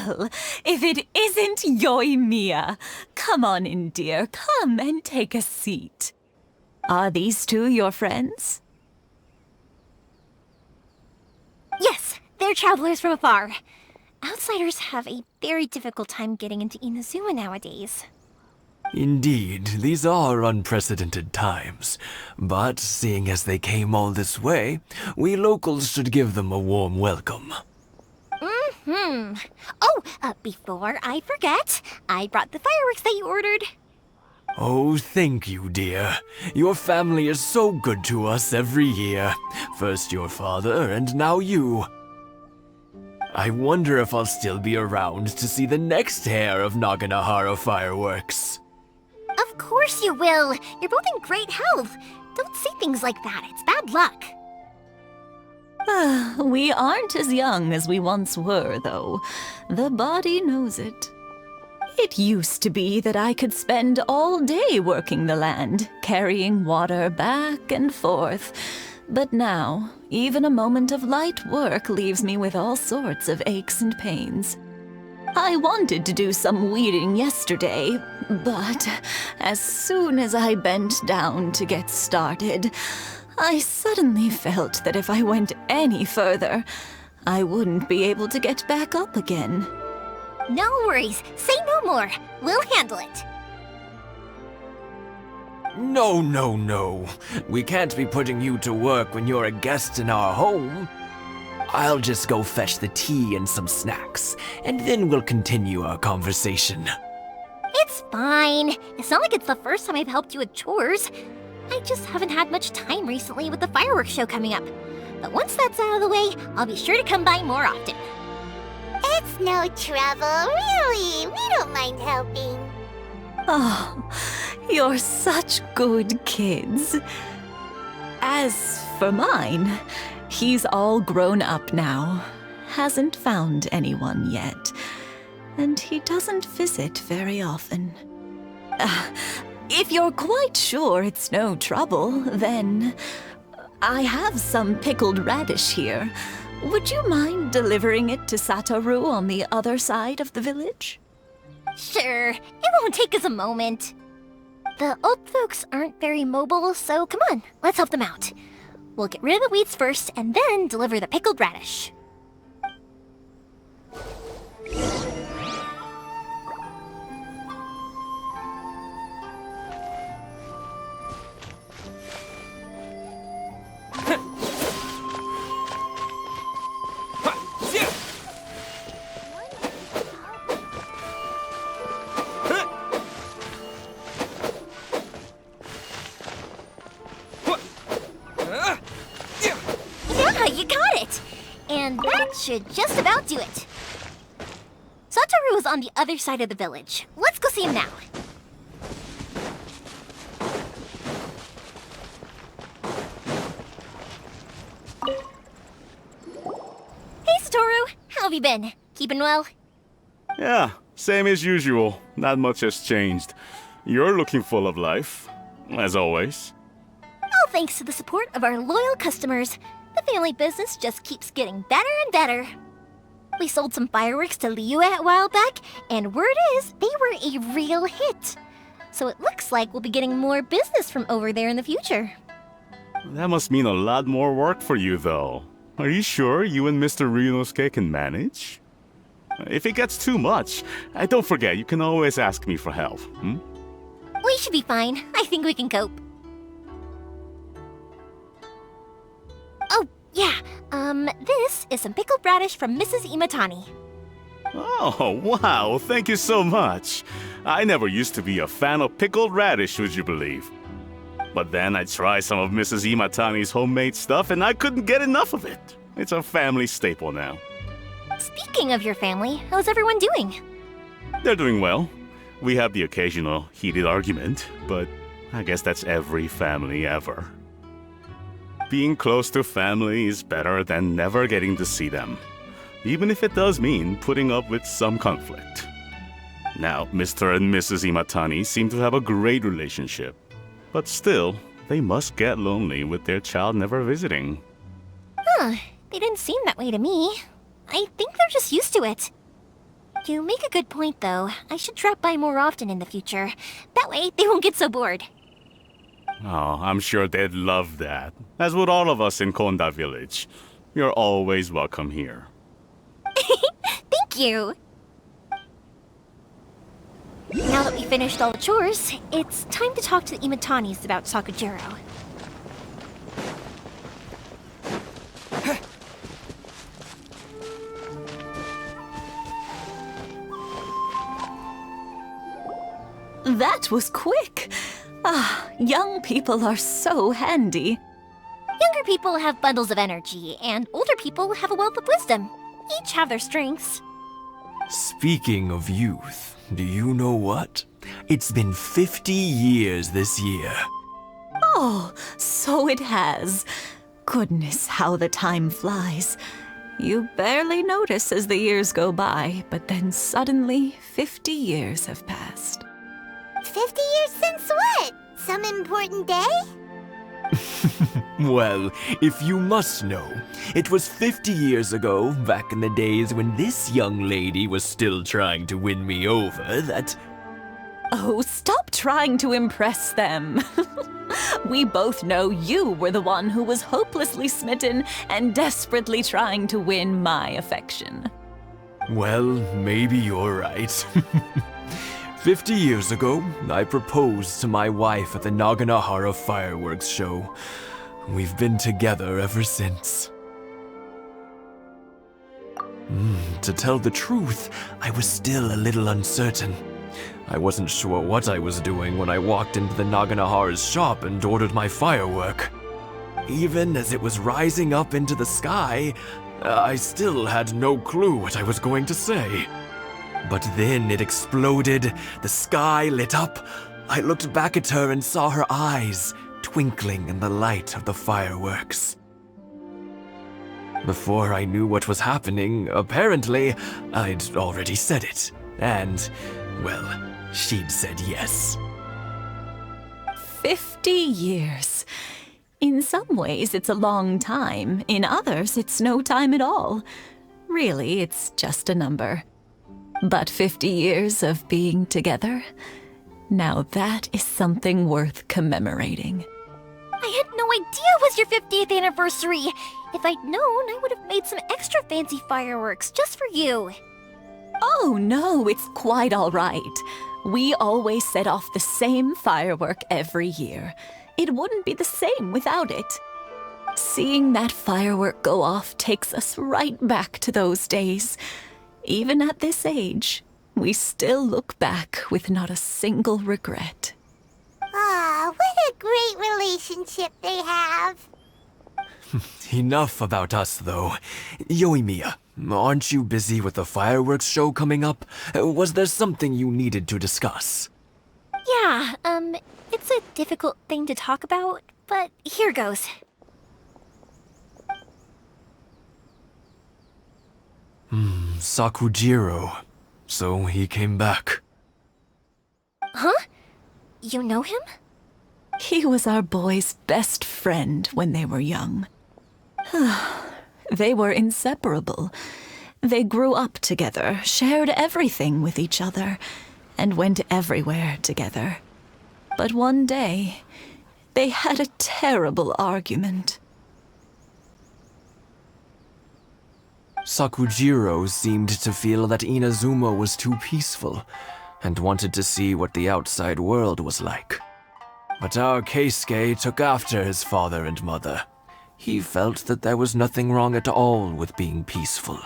Well, if it isn't Yoimiya. Come on in, dear. Come and take a seat. Are these two your friends? Yes, they're travelers from afar. Outsiders have a very difficult time getting into Inazuma nowadays. Indeed, these are unprecedented times. But seeing as they came all this way, we locals should give them a warm welcome. Oh, before I forget, I brought the fireworks that you ordered. Oh, thank you, dear. Your family is so good to us every year. First your father, and now you. I wonder if I'll still be around to see the next hair of Naganahara fireworks. Of course you will. You're both in great health. Don't say things like that. It's bad luck. We aren't as young as we once were, though. The body knows it. It used to be that I could spend all day working the land, carrying water back and forth. But now, even a moment of light work leaves me with all sorts of aches and pains. I wanted to do some weeding yesterday, but as soon as I bent down to get started, I suddenly felt that if I went any further, I wouldn't be able to get back up again. No worries. Say no more. We'll handle it. No, no, no. We can't be putting you to work when you're a guest in our home. I'll just go fetch the tea and some snacks, and then we'll continue our conversation. It's fine. It's not like it's the first time I've helped you with chores. I just haven't had much time recently with the fireworks show coming up. But once that's out of the way, I'll be sure to come by more often. It's no trouble, really. We don't mind helping. Oh, you're such good kids. As for mine, he's all grown up now. Hasn't found anyone yet. And he doesn't visit very often. If you're quite sure it's no trouble, then I have some pickled radish here. Would you mind delivering it to Satoru on the other side of the village? Sure, it won't take us a moment. The old folks aren't very mobile, so come on, let's help them out. We'll get rid of the weeds first and then deliver the pickled radish. Yeah, you got it! And that should just about do it. Satoru is on the other side of the village. Let's go see him now. Hey, Satoru! How have you been? Keeping well? Yeah, same as usual. Not much has changed. You're looking full of life, as always. All thanks to the support of our loyal customers, the family business just keeps getting better and better. We sold some fireworks to Liyue a while back, and word is they were a real hit. So it looks like we'll be getting more business from over there in the future. That must mean a lot more work for you, though. Are you sure you and Mr. Ryunosuke can manage? If it gets too much, don't forget, you can always ask me for help, We should be fine. I think we can cope. Oh, yeah. This is some pickled radish from Mrs. Imatani. Oh, wow, thank you so much. I never used to be a fan of pickled radish, would you believe? But then I tried some of Mrs. Imatani's homemade stuff and I couldn't get enough of it. It's a family staple now. Speaking of your family, how's everyone doing? They're doing well. We have the occasional heated argument, but I guess that's every family ever. Being close to family is better than never getting to see them, even if it does mean putting up with some conflict. Now, Mr. and Mrs. Imatani seem to have a great relationship, but still, they must get lonely with their child never visiting. Huh, they didn't seem that way to me. I think they're just used to it. You make a good point, though. I should drop by more often in the future. That way, they won't get so bored. Oh, I'm sure they'd love that, as would all of us in Konda Village. You're always welcome here. Thank you! Now that we finished all the chores, it's time to talk to the Imatanis about Sakujiro. That was quick. Ah, young people are so handy. Younger people have bundles of energy, and older people have a wealth of wisdom. Each have their strengths. Speaking of youth, do you know what? It's been 50 years this year. Oh, so it has. Goodness, how the time flies. You barely notice as the years go by, but then suddenly 50 years have passed. 50 years since what? Some important day? Well, if you must know, it was 50 years ago, back in the days when this young lady was still trying to win me over, that... Oh, stop trying to impress them. We both know you were the one who was hopelessly smitten and desperately trying to win my affection. Well, maybe you're right. 50 years ago, I proposed to my wife at the Naganahara fireworks show. We've been together ever since. To tell the truth, I was still a little uncertain. I wasn't sure what I was doing when I walked into the Naganahara's shop and ordered my firework. Even as it was rising up into the sky, I still had no clue what I was going to say. But then it exploded, the sky lit up. I looked back at her and saw her eyes twinkling in the light of the fireworks. Before I knew what was happening, apparently, I'd already said it. And, well, she'd said yes. 50 years. In some ways, it's a long time. In others, it's no time at all. Really, it's just a number. But 50 years of being together? Now that is something worth commemorating. I had no idea it was your 50th anniversary. If I'd known, I would have made some extra fancy fireworks just for you. Oh no, it's quite all right. We always set off the same firework every year. It wouldn't be the same without it. Seeing that firework go off takes us right back to those days. Even at this age, we still look back with not a single regret. Ah, what a great relationship they have. Enough about us, though. Yoimiya, aren't you busy with the fireworks show coming up? Was there something you needed to discuss? Yeah, it's a difficult thing to talk about, but here goes. Sakujiro. So he came back. Huh? You know him? He was our boys' best friend when they were young. They were inseparable. They grew up together, shared everything with each other, and went everywhere together. But one day, they had a terrible argument. Sakujiro seemed to feel that Inazuma was too peaceful, and wanted to see what the outside world was like. But our Keisuke took after his father and mother. He felt that there was nothing wrong at all with being peaceful.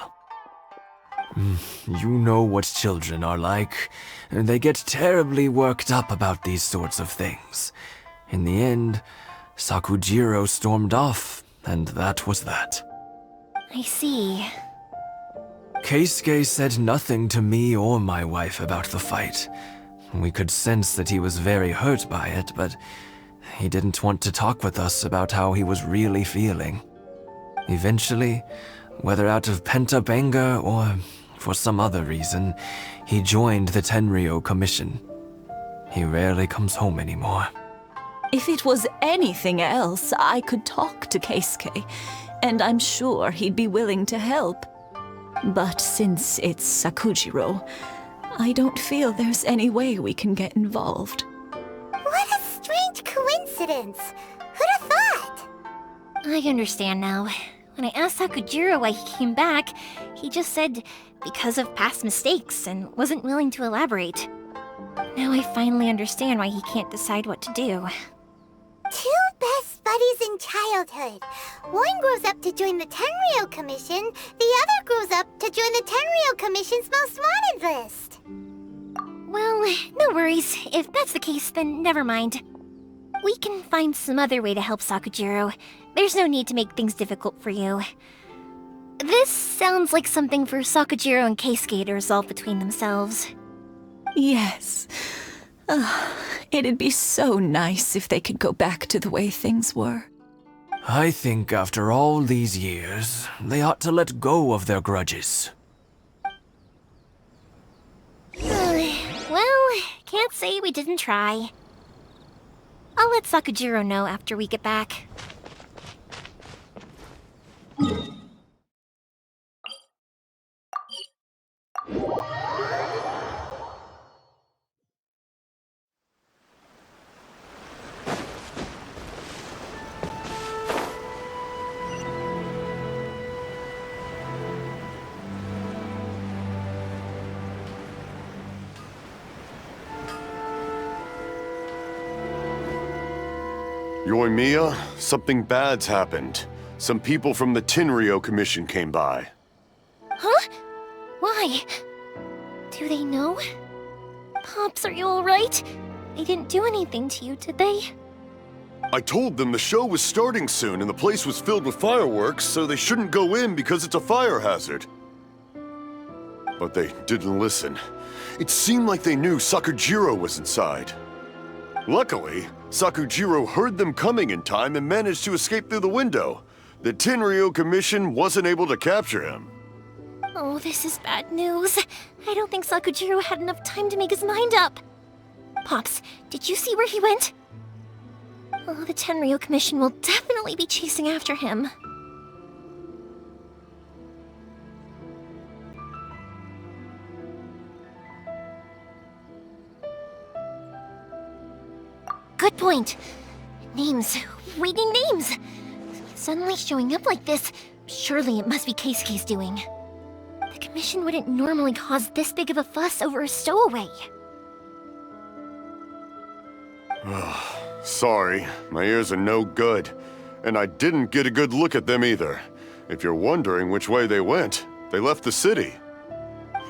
You know what children are like. They get terribly worked up about these sorts of things. In the end, Sakujiro stormed off, and that was that. I see. Keisuke said nothing to me or my wife about the fight. We could sense that he was very hurt by it, but he didn't want to talk with us about how he was really feeling. Eventually, whether out of pent-up anger or for some other reason, he joined the Tenryou Commission. He rarely comes home anymore. If it was anything else, I could talk to Keisuke, and I'm sure he'd be willing to help. But since it's Sakujiro, I don't feel there's any way we can get involved. What a strange coincidence. Who'd have thought? I understand now. When I asked Sakujiro why he came back, he just said because of past mistakes and wasn't willing to elaborate. Now I finally understand why he can't decide what to do. Two best buddies in childhood. One grows up to join the Tenryou Commission, the other grows up to join the Tenryou Commission's most wanted list. Well, no worries. If that's the case, then never mind. We can find some other way to help Sakujiro. There's no need to make things difficult for you. This sounds like something for Sakujiro and Keisuke to resolve between themselves. Yes. It'd be so nice if they could go back to the way things were. I think after all these years, they ought to let go of their grudges. Well, can't say we didn't try. I'll let Sakujiro know after we get back. Yoimiya, something bad's happened. Some people from the Tenryou Commission came by. Huh? Why? Do they know? Pops, are you alright? They didn't do anything to you, did they? I told them the show was starting soon and the place was filled with fireworks, so they shouldn't go in because it's a fire hazard. But they didn't listen. It seemed like they knew Sakujiro was inside. Luckily, Sakujiro heard them coming in time and managed to escape through the window. The Tenryou Commission wasn't able to capture him. Oh, this is bad news. I don't think Sakujiro had enough time to make his mind up. Pops, did you see where he went? Oh, the Tenryou Commission will definitely be chasing after him. Good point. Names. We need names. Suddenly showing up like this, surely it must be Keisuke's doing. The Commission wouldn't normally cause this big of a fuss over a stowaway. Sorry, my ears are no good. And I didn't get a good look at them either. If you're wondering which way they went, they left the city.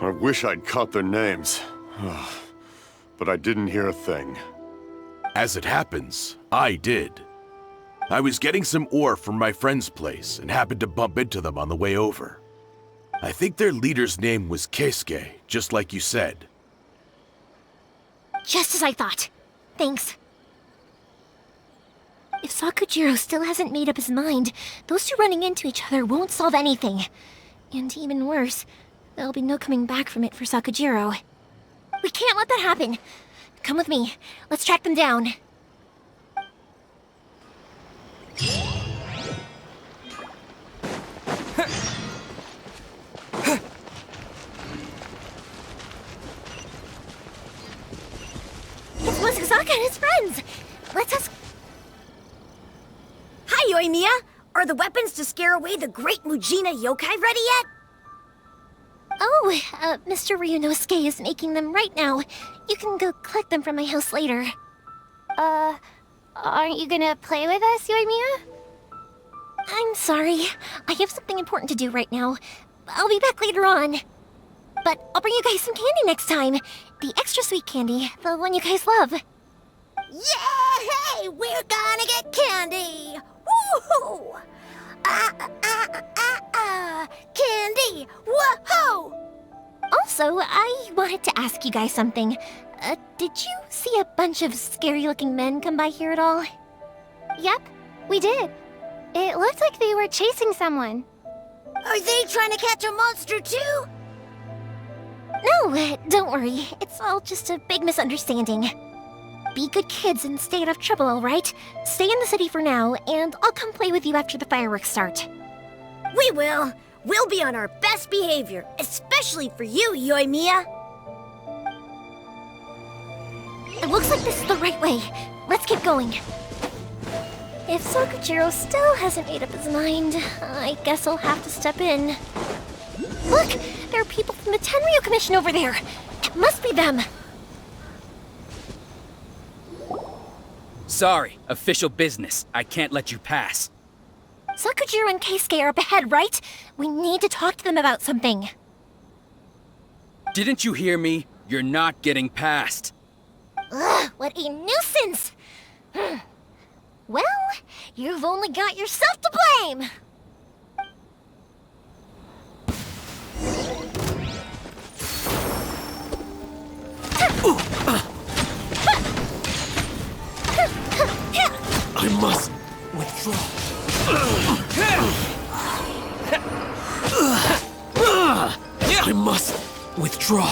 I wish I'd caught their names. But I didn't hear a thing. As it happens, I did. I was getting some ore from my friend's place and happened to bump into them on the way over. I think their leader's name was Keisuke, just like you said. Just as I thought. Thanks. If Sakujiro still hasn't made up his mind, those two running into each other won't solve anything. And even worse, there'll be no coming back from it for Sakujiro. We can't let that happen. Come with me. Let's track them down. It's Masazaka and his friends. Let's ask... Hi, Yoimiya! Are the weapons to scare away the great Mujina yokai ready yet? Oh, Mr. Ryunosuke is making them right now. You can go collect them from my house later. Aren't you gonna play with us, Yoimiya? I'm sorry. I have something important to do right now. I'll be back later on. But I'll bring you guys some candy next time. The extra sweet candy, the one you guys love. Yay! We're gonna get candy! Woohoo! Candy! Woohoo! Also, I wanted to ask you guys something. Did you see a bunch of scary-looking men come by here at all? Yep, we did. It looked like they were chasing someone. Are they trying to catch a monster too? No, don't worry. It's all just a big misunderstanding. Be good kids and stay out of trouble, alright? Stay in the city for now, and I'll come play with you after the fireworks start. We will. We'll be on our best behavior, especially for you, Yoimiya. It looks like this is the right way. Let's keep going. If Sakujiro still hasn't made up his mind, I guess I'll have to step in. Look! There are people from the Tenryou Commission over there! It must be them! Sorry, official business. I can't let you pass. Sakujiro and Keisuke are up ahead, right? We need to talk to them about something. Didn't you hear me? You're not getting past. Ugh, what a nuisance! Well, you've only got yourself to blame! I must withdraw. I must withdraw.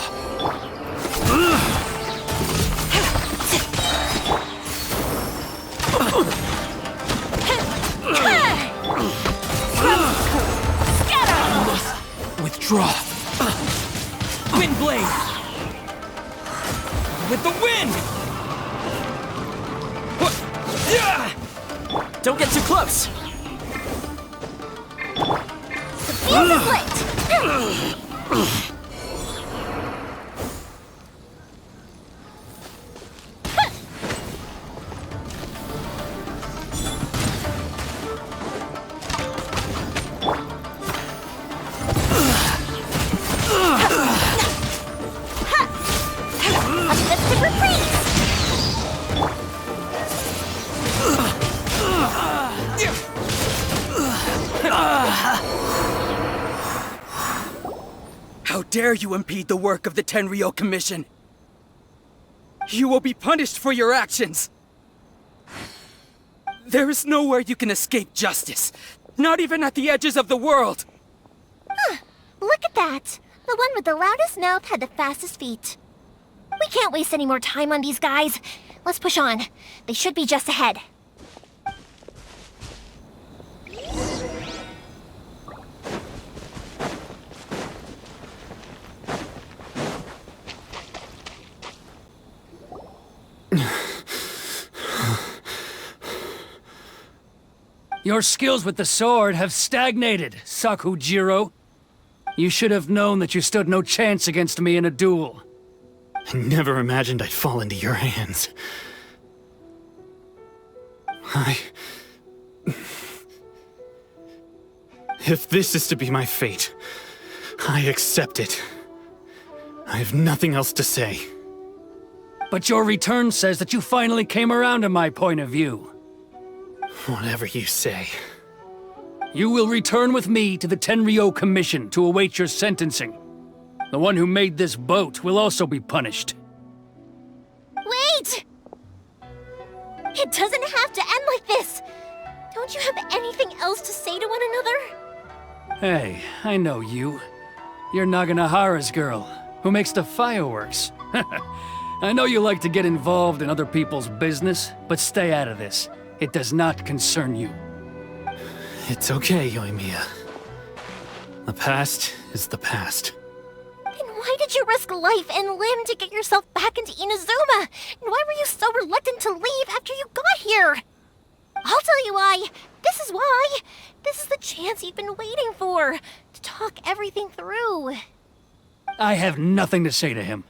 I must withdraw. Wind blade! With the wind! Don't get too close! The fuse is lit! How dare you impede the work of the Tenryou Commission? You will be punished for your actions! There is nowhere you can escape justice, not even at the edges of the world! Look at that! The one with the loudest mouth had the fastest feet. We can't waste any more time on these guys. Let's push on. They should be just ahead. Your skills with the sword have stagnated, Sakujiro. You should have known that you stood no chance against me in a duel. I never imagined I'd fall into your hands. If this is to be my fate, I accept it. I have nothing else to say. But your return says that you finally came around to my point of view. Whatever you say. You will return with me to the Tenryou Commission to await your sentencing. The one who made this boat will also be punished. Wait! It doesn't have to end like this! Don't you have anything else to say to one another? Hey, I know you. You're Naganohara's girl, who makes the fireworks. I know you like to get involved in other people's business, but stay out of this. It does not concern you. It's okay, Yoimiya. The past is the past. Then why did you risk life and limb to get yourself back into Inazuma? And why were you so reluctant to leave after you got here? I'll tell you why. This is why. This is the chance you've been waiting for, to talk everything through. I have nothing to say to him.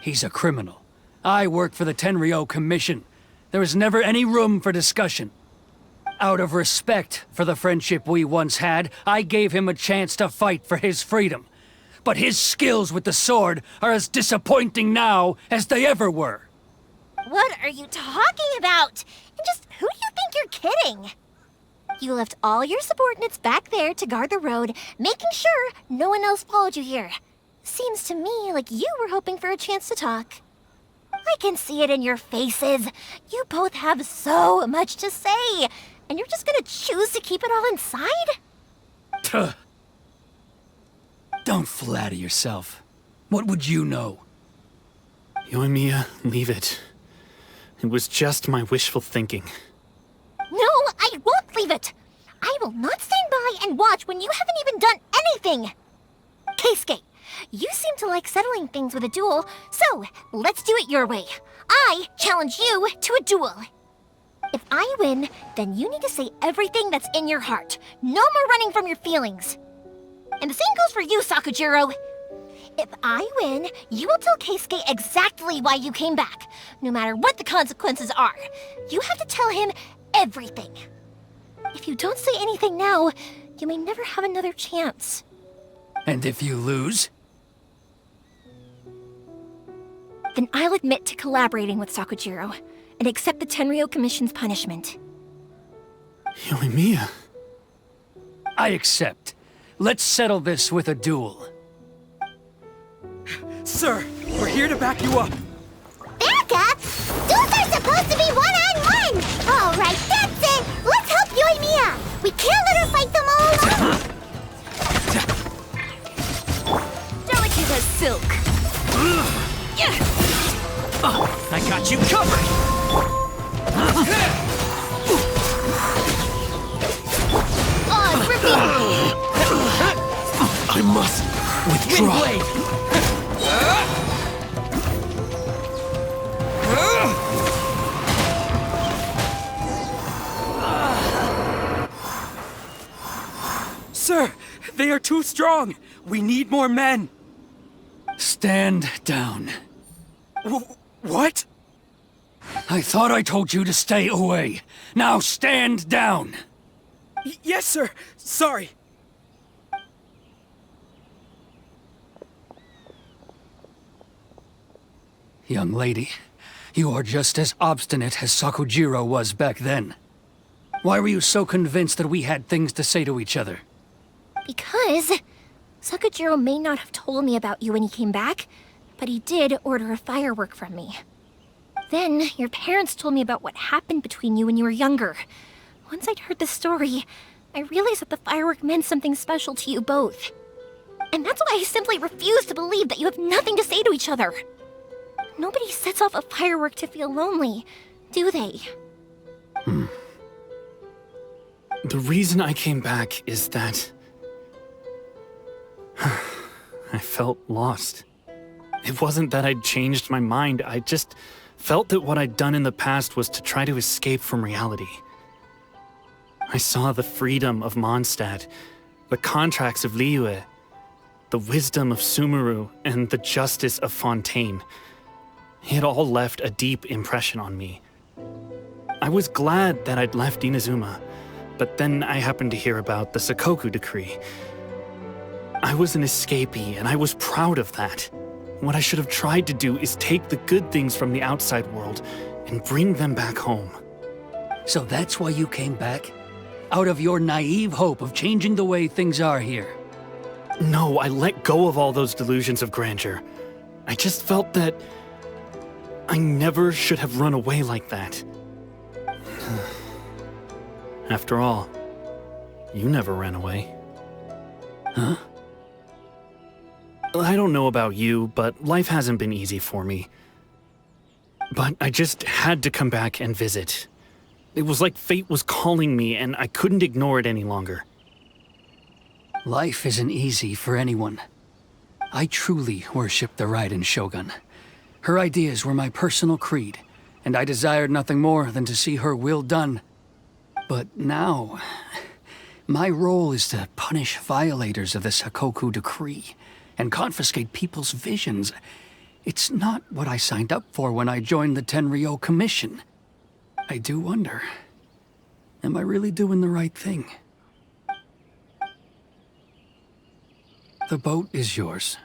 He's a criminal. I work for the Tenryou Commission. There is never any room for discussion. Out of respect for the friendship we once had, I gave him a chance to fight for his freedom. But his skills with the sword are as disappointing now as they ever were. What are you talking about? And just who do you think you're kidding? You left all your subordinates back there to guard the road, making sure no one else followed you here. Seems to me like you were hoping for a chance to talk. I can see it in your faces. You both have so much to say, and you're just gonna choose to keep it all inside? Tuh. Don't flatter yourself. What would you know? Yoimiya, leave it. It was just my wishful thinking. No, I won't leave it! I will not stand by and watch when you haven't even done anything! Keisuke, you seem to like settling things with a duel, so let's do it your way. I challenge you to a duel. If I win, then you need to say everything that's in your heart. No more running from your feelings. And the same goes for you, Sakujiro. If I win, you will tell Keisuke exactly why you came back, no matter what the consequences are. You have to tell him everything. If you don't say anything now, you may never have another chance. And if you lose? Then I'll admit to collaborating with Sakujiro and accept the Tenryou Commission's punishment. Yoimiya. I accept. Let's settle this with a duel. Sir, we're here to back you up. Back up? Duels are supposed to be one-on-one! Alright, that's it! Let's help Yoimiya! We can't let her fight them all alone! Delicate as silk. I got you covered! I must withdraw. Windblade! Sir, they are too strong. We need more men. Stand down. What? I thought I told you to stay away. Now stand down. Yes, sir. Sorry. Young lady, you are just as obstinate as Sakujiro was back then. Why were you so convinced that we had things to say to each other? Because Sakujiro may not have told me about you when he came back, but he did order a firework from me. Then your parents told me about what happened between you when you were younger. Once I'd heard the story, I realized that the firework meant something special to you both. And that's why I simply refuse to believe that you have nothing to say to each other. Nobody sets off a firework to feel lonely, do they? The reason I came back is that I felt lost. It wasn't that I'd changed my mind, I just felt that what I'd done in the past was to try to escape from reality. I saw the freedom of Mondstadt, the contracts of Liyue, the wisdom of Sumeru, and the justice of Fontaine. It all left a deep impression on me. I was glad that I'd left Inazuma, but then I happened to hear about the Sakoku decree. I was an escapee, and I was proud of that. What I should have tried to do is take the good things from the outside world and bring them back home. So that's why you came back? Out of your naive hope of changing the way things are here? No, I let go of all those delusions of grandeur. I just felt that I never should have run away like that. After all, you never ran away. Huh? I don't know about you, but life hasn't been easy for me. But I just had to come back and visit. It was like fate was calling me, and I couldn't ignore it any longer. Life isn't easy for anyone. I truly worship the Raiden Shogun. Her ideas were my personal creed, and I desired nothing more than to see her will done. But now, my role is to punish violators of the Sakoku decree and confiscate people's visions. It's not what I signed up for when I joined the Tenryou Commission. I do wonder, am I really doing the right thing? The boat is yours.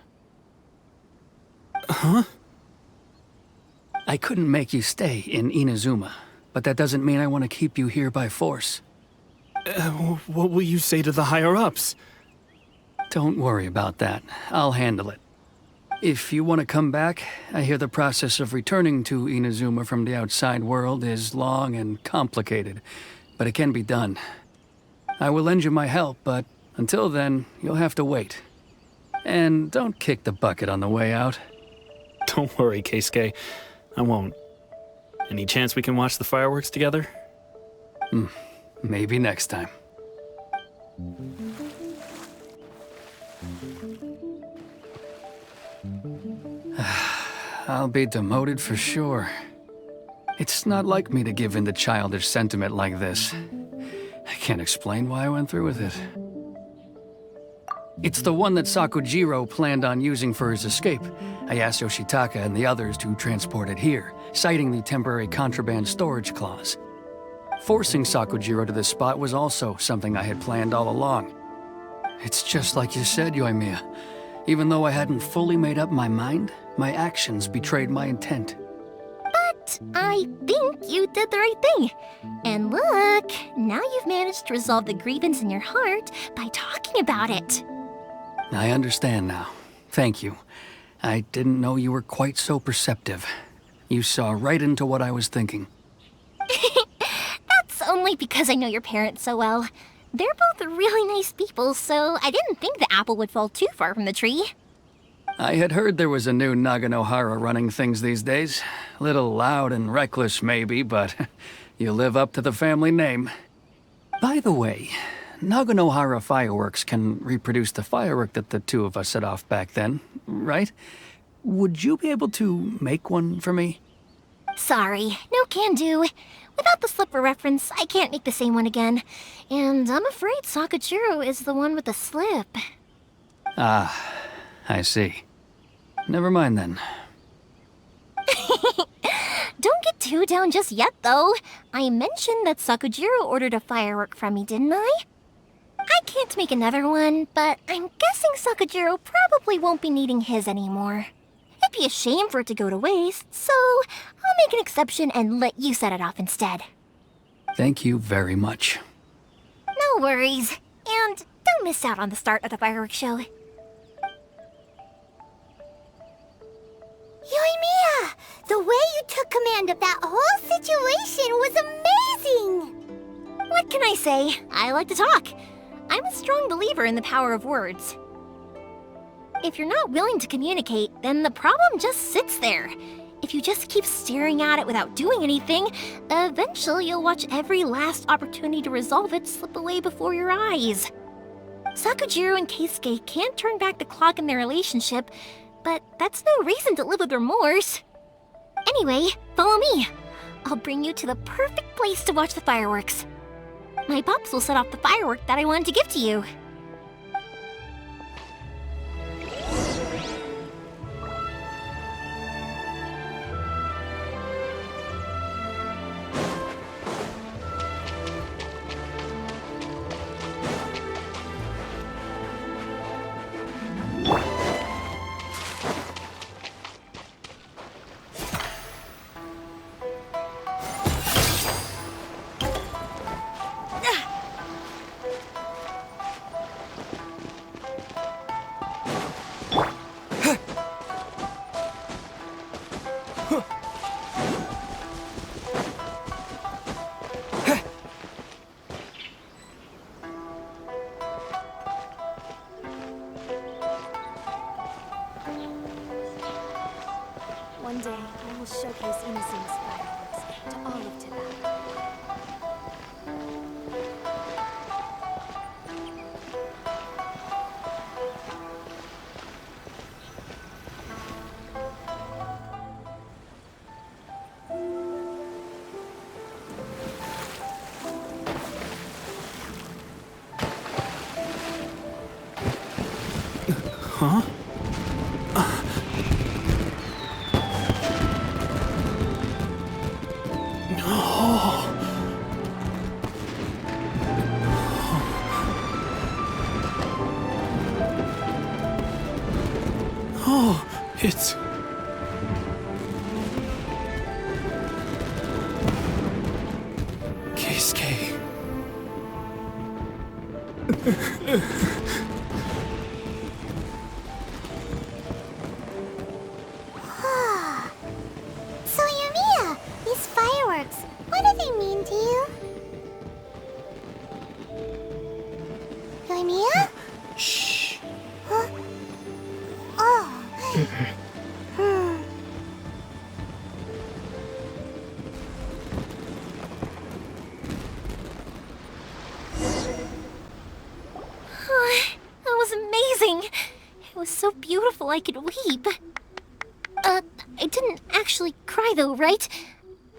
Huh? I couldn't make you stay in Inazuma, but that doesn't mean I want to keep you here by force. What will you say to the higher-ups? Don't worry about that. I'll handle it. If you want to come back, I hear the process of returning to Inazuma from the outside world is long and complicated, but it can be done. I will lend you my help, but until then, you'll have to wait. And don't kick the bucket on the way out. Don't worry, Keisuke. I won't. Any chance we can watch the fireworks together? Maybe next time. I'll be demoted for sure. It's not like me to give in to childish sentiment like this. I can't explain why I went through with it. It's the one that Sakujiro planned on using for his escape. I asked Yoshitaka and the others to transport it here, citing the temporary contraband storage clause. Forcing Sakujiro to this spot was also something I had planned all along. It's just like you said, Yoimiya. Even though I hadn't fully made up my mind, my actions betrayed my intent. But I think you did the right thing. And look, now you've managed to resolve the grievance in your heart by talking about it. I understand now. Thank you. I didn't know you were quite so perceptive. You saw right into what I was thinking. That's only because I know your parents so well. They're both really nice people, so I didn't think the apple would fall too far from the tree. I had heard there was a new Naganohara running things these days. Little loud and reckless, maybe, but you live up to the family name. By the way, Naganohara Fireworks can reproduce the firework that the two of us set off back then, right? Would you be able to make one for me? Sorry, no can do. Without the slipper reference, I can't make the same one again. And I'm afraid Sakujiro is the one with the slip. Ah, I see. Never mind then. Don't get too down just yet, though. I mentioned that Sakujiro ordered a firework from me, didn't I? I can't make another one, but I'm guessing Sakujiro probably won't be needing his anymore. It'd be a shame for it to go to waste, so I'll make an exception and let you set it off instead. Thank you very much. No worries. And don't miss out on the start of the fireworks show. Yoimiya! The way you took command of that whole situation was amazing! What can I say? I like to talk. I'm a strong believer in the power of words. If you're not willing to communicate, then the problem just sits there. If you just keep staring at it without doing anything, eventually you'll watch every last opportunity to resolve it slip away before your eyes. Sakujiro and Keisuke can't turn back the clock in their relationship, but that's no reason to live with remorse. Anyway, follow me. I'll bring you to the perfect place to watch the fireworks. My pops will set off the firework that I wanted to give to you. One day, I will showcase Inazuma's fireworks to all of Tibet. Huh? Oh, it's... Keisuke. So, Yumiya, these fireworks, what do they mean to you? Yumiya? Shh. Huh? Oh. That was amazing! It was so beautiful I could weep. I didn't actually cry though, right?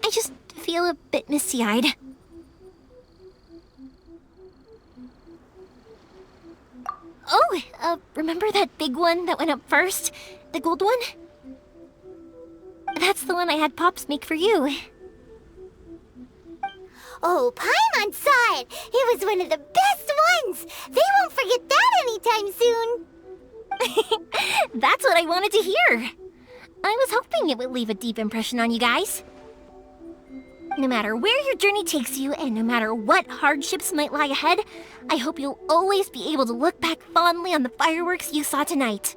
I just feel a bit misty-eyed. Oh, remember that big one that went up first? The gold one? That's the one I had Pops make for you. Oh, Paimon saw it! It was one of the best ones! They won't forget that anytime soon! That's what I wanted to hear. I was hoping it would leave a deep impression on you guys. No matter where your journey takes you, and no matter what hardships might lie ahead, I hope you'll always be able to look back fondly on the fireworks you saw tonight.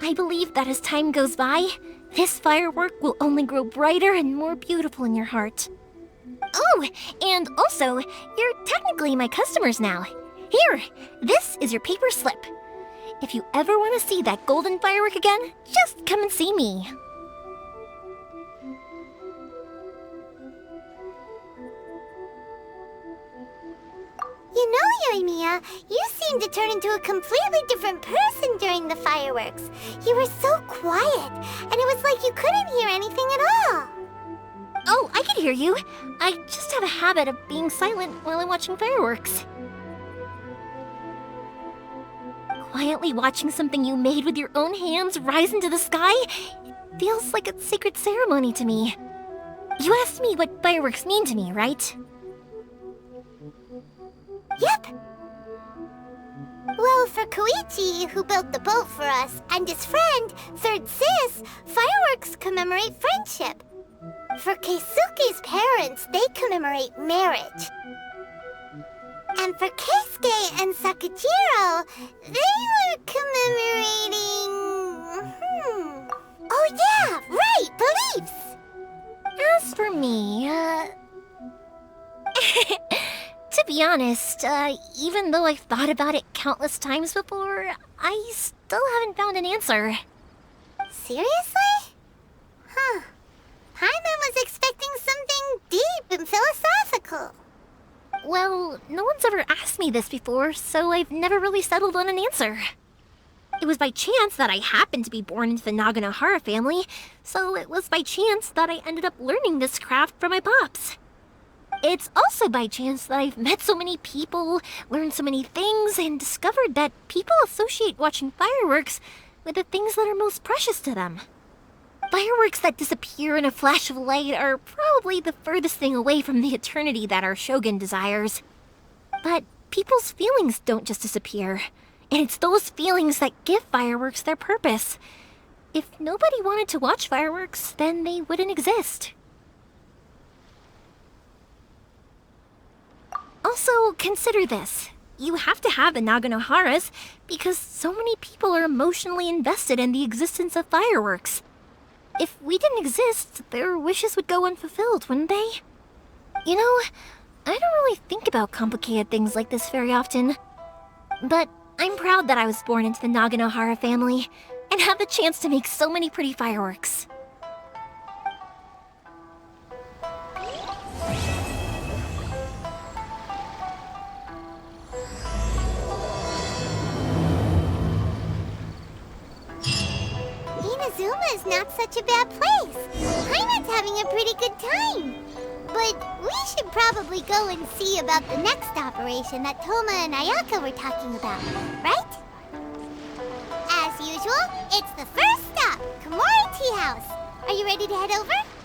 I believe that as time goes by, this firework will only grow brighter and more beautiful in your heart. Oh, and also, you're technically my customers now. Here, this is your paper slip. If you ever want to see that golden firework again, just come and see me. You know, Yumiya, you seemed to turn into a completely different person during the fireworks. You were so quiet, and it was like you couldn't hear anything at all. Oh, I can hear you. I just have a habit of being silent while I'm watching fireworks. Quietly watching something you made with your own hands rise into the sky, it feels like a sacred ceremony to me. You asked me what fireworks mean to me, right? Yep. Well, for Koichi, who built the boat for us, and his friend, Third Sis, fireworks commemorate friendship. For Keisuke's parents, they commemorate marriage. And for Keisuke and Sakajiro, they were commemorating... Oh yeah, right, beliefs! As for me, to be honest, even though I've thought about it countless times before, I still haven't found an answer. Seriously? Huh. Paimon was expecting something deep and philosophical. Well, no one's ever asked me this before, so I've never really settled on an answer. It was by chance that I happened to be born into the Naganohara family, so it was by chance that I ended up learning this craft from my pops. It's also by chance that I've met so many people, learned so many things, and discovered that people associate watching fireworks with the things that are most precious to them. Fireworks that disappear in a flash of light are probably the furthest thing away from the eternity that our shogun desires. But people's feelings don't just disappear, and it's those feelings that give fireworks their purpose. If nobody wanted to watch fireworks, then they wouldn't exist. Also, consider this. You have to have the Naganoharas because so many people are emotionally invested in the existence of fireworks. If we didn't exist, their wishes would go unfulfilled, wouldn't they? You know, I don't really think about complicated things like this very often. But I'm proud that I was born into the Naganohara family and have the chance to make so many pretty fireworks. Inazuma is not such a bad place. Heimer's having a pretty good time. But we should probably go and see about the next operation that Toma and Ayaka were talking about, right? As usual, it's the first stop, Komori Tea House. Are you ready to head over?